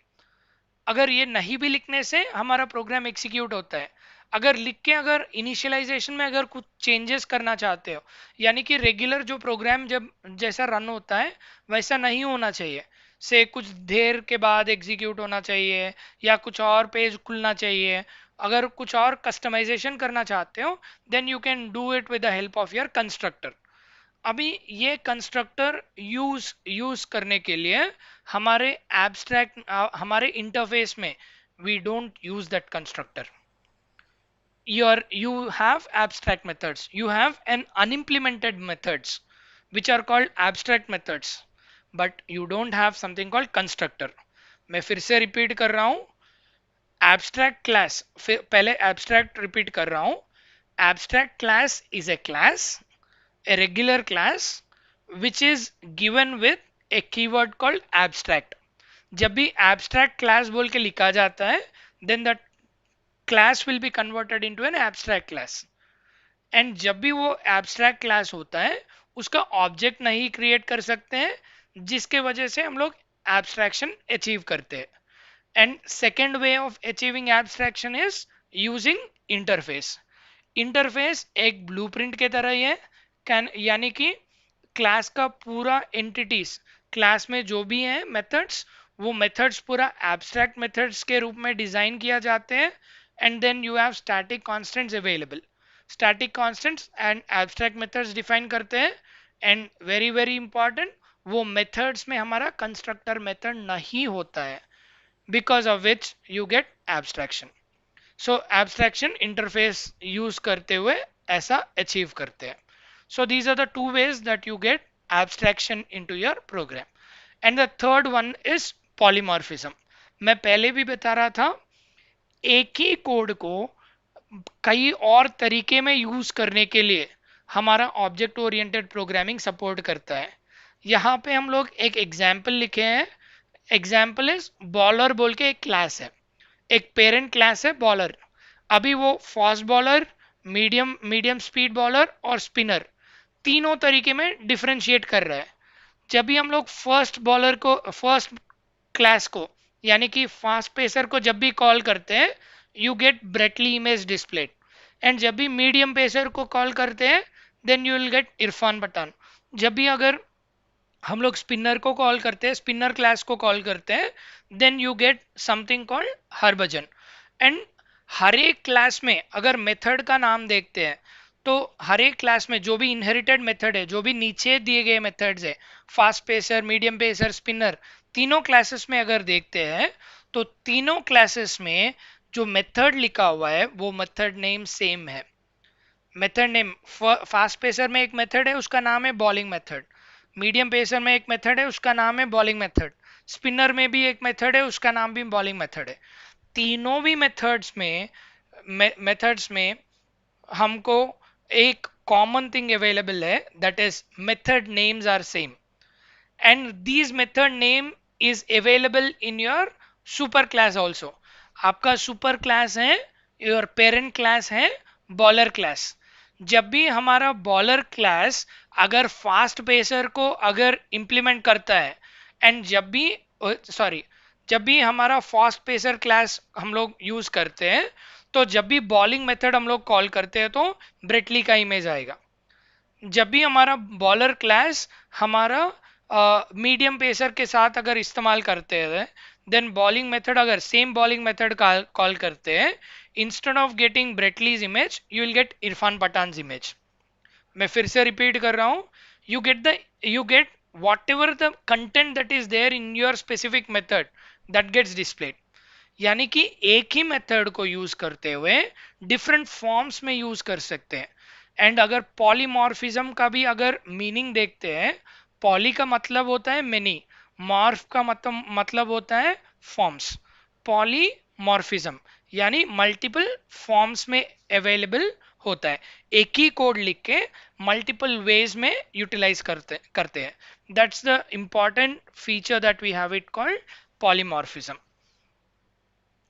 अगर ये नहीं भी लिखने से हमारा प्रोग्राम एग्जीक्यूट होता है। अगर लिख के अगर इनिशियलाइजेशन में अगर कुछ चेंजेस करना चाहते हो, यानी कि रेगुलर जो प्रोग्राम जब जैसा रन होता है वैसा नहीं होना चाहिए, से कुछ देर के बाद एग्जीक्यूट होना चाहिए या कुछ और पेज खुलना चाहिए, अगर कुछ और कस्टमाइजेशन करना चाहते हो, then you can do it with the help of your constructor. अभी ये कंस्ट्रक्टर यूज करने के लिए हमारे एब्स्ट्रैक्ट हमारे इंटरफेस में we don't use that constructor. You have abstract methods, you have an unimplemented methods which are called abstract methods, but you don't have something called constructor। मैं फिर से रिपीट कर रहा हूं, abstract class, फिर पहले abstract रिपीट कर रहा हूं। abstract class is a class, a regular class which is given with a keyword called abstract। जब भी abstract class बोल के लिखा जाता है, then that class will be converted into an abstract class। And जब भी वो abstract class होता है, उसका ऑब्जेक्ट नहीं क्रिएट कर सकते हैं, जिसके वजह से हम लोग abstraction अचीव करते हैं। And second way of achieving abstraction is using interface. Interface एक ब्लूप्रिंट के तरह ही है, यानी कि क्लास का पूरा एंटिटीज, क्लास में जो भी है मेथड्स, वो मेथड्स पूरा एब्स्ट्रैक्ट मेथड्स के रूप में डिजाइन किया जाते हैं। And then you have static constants available. Static constants and abstract methods define करते हैं। एंड वेरी वेरी इंपॉर्टेंट, वो मेथड्स में हमारा कंस्ट्रक्टर मेथड नहीं होता है, because of which you get abstraction. So abstraction interface use करते हुए ऐसा अचीव करते हैं। So these are the two ways that you get abstraction into your program. And the third one is polymorphism. मैं पहले भी बता रहा था, एक ही कोड को कई और तरीके में यूज करने के लिए हमारा ऑब्जेक्ट ओरिएंटेड प्रोग्रामिंग सपोर्ट करता है। यहाँ पे हम लोग एक एग्जाम्पल लिखे हैं। एग्जाम्पल इज बॉलर बोल के एक क्लास है, एक पेरेंट क्लास है बॉलर। अभी वो fast bowler, medium medium speed bowler और स्पिनर तीनों तरीके में डिफरेंशिएट कर रहा है। जब भी हम लोग फर्स्ट बॉलर को, फर्स्ट क्लास को, यानी कि फास्ट पेसर को जब भी कॉल करते हैं, you get Brett Lee image displayed. And जब भी मीडियम पेसर को कॉल करते हैं, then you will get Irfan Pathan. जब भी अगर हम लोग स्पिनर को कॉल करते हैं, स्पिनर क्लास को कॉल करते हैं, then you get something called Harbhajan. And हर एक क्लास में अगर मेथड का नाम देखते हैं, तो हर एक क्लास में जो भी इनहेरिटेड मेथड है, जो भी नीचे दिए गए मेथड्स है, fast pacer, medium pacer, spinner, तीनों क्लासेस में अगर देखते हैं, तो तीनों क्लासेस में जो मेथड लिखा हुआ है वो मेथड नेम सेम है। मेथड नेम, फास्ट पेसर में एक मेथड है, उसका नाम है बॉलिंग मेथड। मीडियम पेसर में एक मेथड है, उसका नाम है बॉलिंग मेथड। स्पिनर में भी एक मेथड है, उसका नाम भी बॉलिंग मेथड है। तीनों भी मेथड्स में हमको एक कॉमन थिंग अवेलेबल है, that is method names are same. and these method name is available in your super class also। आपका सुपर क्लास है, योर पेरेंट क्लास है बॉलर क्लास। जब भी हमारा बॉलर क्लास अगर फास्ट पेसर को अगर इंप्लीमेंट करता है, एंड जब भी सॉरी जब भी हमारा फास्ट पेसर क्लास हम लोग यूज करते हैं, तो जब भी बॉलिंग मेथड हम लोग कॉल करते हैं तो ब्रेटली का इमेज आएगा। जब भी हमारा बॉलर क्लास हमारा मीडियम पेसर के साथ अगर इस्तेमाल करते हैं, देन बॉलिंग मेथड अगर सेम बॉलिंग मेथड कॉल करते हैं, instead of getting Brett Lee's image you will get Irfan Pathan image. मैं फिर से रिपीट कर रहा हूं, you get whatever the content that is there in your specific method that gets displayed. यानी कि एक ही मेथड को यूज करते हुए डिफरेंट फॉर्म्स में यूज कर सकते हैं। एंड अगर पॉलीमॉर्फिज्म का भी अगर मीनिंग देखते हैं, पॉली का मतलब होता है मेनी, मॉर्फ का मतलब होता है फॉर्म्स। पॉलीमॉर्फिज्म यानी मल्टीपल फॉर्म्स में अवेलेबल होता है, एक ही कोड लिख के मल्टीपल वेज में यूटिलाइज करते हैं। That's the important feature that we have it called polymorphism.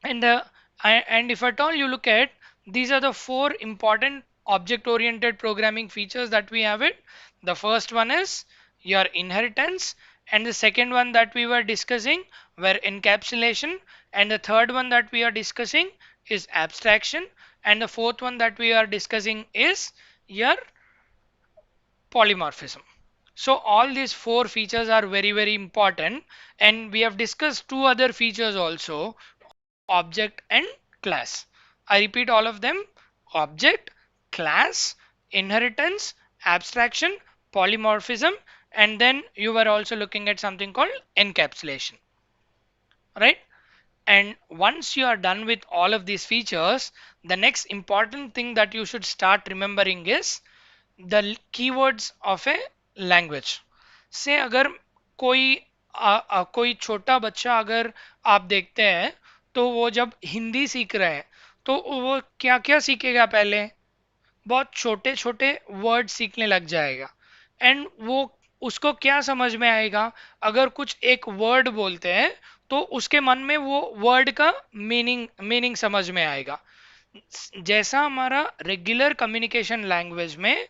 And if at all you look at, these are the four important object oriented programming features that we have it. The first one is your inheritance, and the second one that we were discussing were encapsulation, and the third one that we are discussing is abstraction, and the fourth one that we are discussing is your polymorphism. So all these four features are very important, and we have discussed two other features also, object and class. I repeat all of them: object, class, inheritance, abstraction, polymorphism, and then you were also looking at something called encapsulation, right? And once you are done with all of these features, the next important thing that you should start remembering is the keywords of a language. से अगर कोई छोटा बच्चा अगर आप देखते हैं, तो वो जब हिंदी सीख रहे हैं तो वो क्या क्या सीखेगा, पहले बहुत छोटे छोटे वर्ड सीखने लग जाएगा। एंड वो उसको क्या समझ में आएगा, अगर कुछ एक वर्ड बोलते हैं तो उसके मन में वो वर्ड का मीनिंग समझ में आएगा। जैसा हमारा रेगुलर कम्युनिकेशन लैंग्वेज में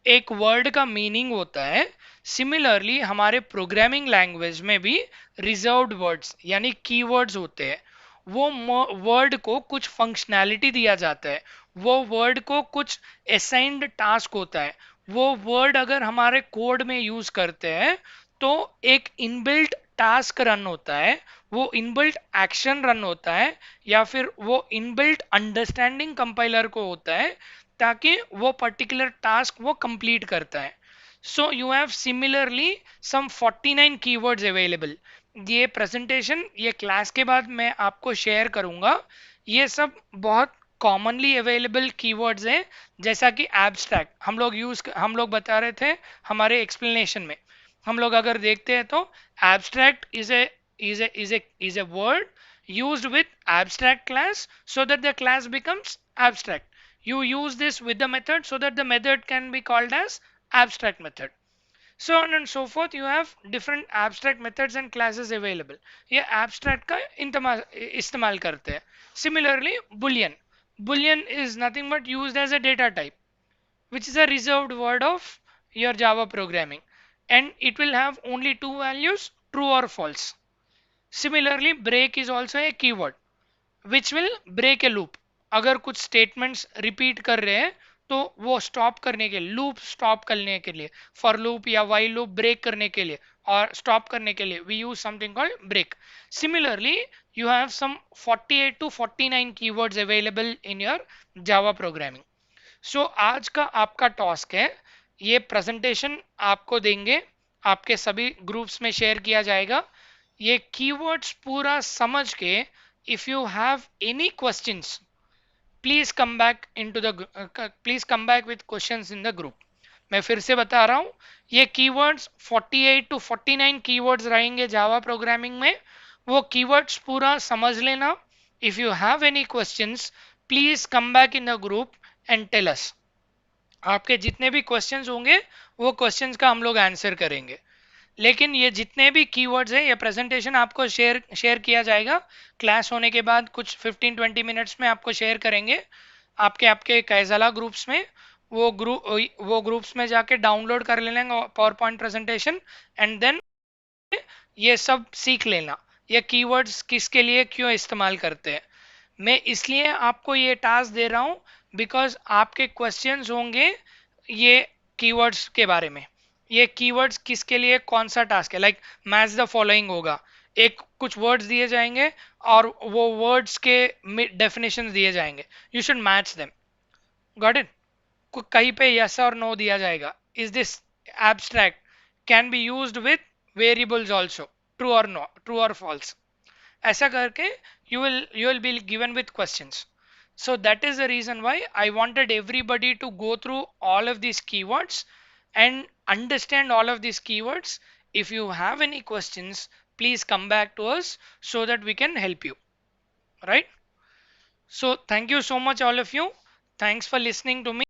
एक वर्ड का मीनिंग होता है, सिमिलरली हमारे प्रोग्रामिंग लैंग्वेज में भी रिजर्व्ड वर्ड्स यानी कीवर्ड्स होते हैं। वो वर्ड को कुछ फंक्शनैलिटी दिया जाता है, वो वर्ड को कुछ असाइंड टास्क होता है। वो वर्ड अगर हमारे कोड में यूज करते हैं तो एक इनबिल्ट टास्क रन होता है, वो इनबिल्ट एक्शन रन होता है, या फिर वो इनबिल्ट अंडरस्टैंडिंग कंपाइलर को होता है, ताकि वो पर्टिकुलर टास्क वो कंप्लीट करता है। So you have similarly some 49 keywords available. ये प्रेजेंटेशन ये क्लास के बाद मैं आपको शेयर करूंगा। ये सब बहुत कॉमनली अवेलेबल कीवर्ड्स हैं, जैसा कि एब्स्ट्रैक्ट हम लोग बता रहे थे हमारे एक्सप्लेनेशन में। हम लोग अगर देखते हैं तो abstract is a word used with abstract class so that the class becomes abstract. You use this with the method so that the method can be called as abstract method. So on and so forth, you have different abstract methods and classes available. ये abstract का इस्तेमाल करते हैं। Similarly, boolean is nothing but used as a data type, which is a reserved word of your Java programming, and it will have only two values, true or false. Similarly, break is also a keyword which will break a loop. अगर कुछ statements repeat कर रहे हैं तो वो stop करने के लिए, लूप स्टॉप करने के लिए, फॉर लूप या वाइल लूप ब्रेक करने के लिए और स्टॉप करने के लिए we use something called break. Similarly you have some 48 to 49 keywords available in your Java programming. So आज का आपका टास्क है, ये प्रेजेंटेशन आपको देंगे, आपके सभी ग्रुप्स में शेयर किया जाएगा। ये कीवर्ड्स पूरा समझ के if you have any questions, please come back with questions in the group. मैं फिर से बता रहा हूँ, ये कीवर्ड्स 48 to 49 कीवर्ड्स रहेंगे जावा प्रोग्रामिंग में। वो कीवर्ड्स पूरा समझ लेना। If you have any questions please come back in the group and tell us. आपके जितने भी क्वेश्चंस होंगे वो क्वेश्चंस का हम लोग आंसर करेंगे। लेकिन ये जितने भी कीवर्ड्स हैं, ये प्रेजेंटेशन आपको शेयर शेयर किया जाएगा क्लास होने के बाद, कुछ 15-20 मिनट्स में आपको शेयर करेंगे आपके आपके कैजला ग्रुप्स में। वो ग्रुप्स में जाके डाउनलोड कर लेंगे power point presentation, and then ये सब सीख लेना, ये कीवर्ड्स किसके लिए क्यों इस्तेमाल करते हैं। मैं इसलिए आपको ये टास्क दे रहा हूँ बिकॉज आपके क्वेश्चंस होंगे ये कीवर्ड्स के बारे में। ये कीवर्ड्स किसके लिए कौन सा टास्क है, लाइक मैच द फॉलोइंग होगा, एक कुछ वर्ड्स दिए जाएंगे और वो वर्ड्स के डेफिनेशन दिए जाएंगे, you should match them. Got it? कहीं पे यस और नो दिया जाएगा, is this abstract, can be used with variables also, true और नो, ट्रू और फॉल्स, ऐसा करके you will be given with questions. So that is the reason why I wanted everybody to go through all of these keywords and understand all of these keywords. If you have any questions, please come back to us so that we can help you, right? So thank you so much all of you. Thanks for listening to me.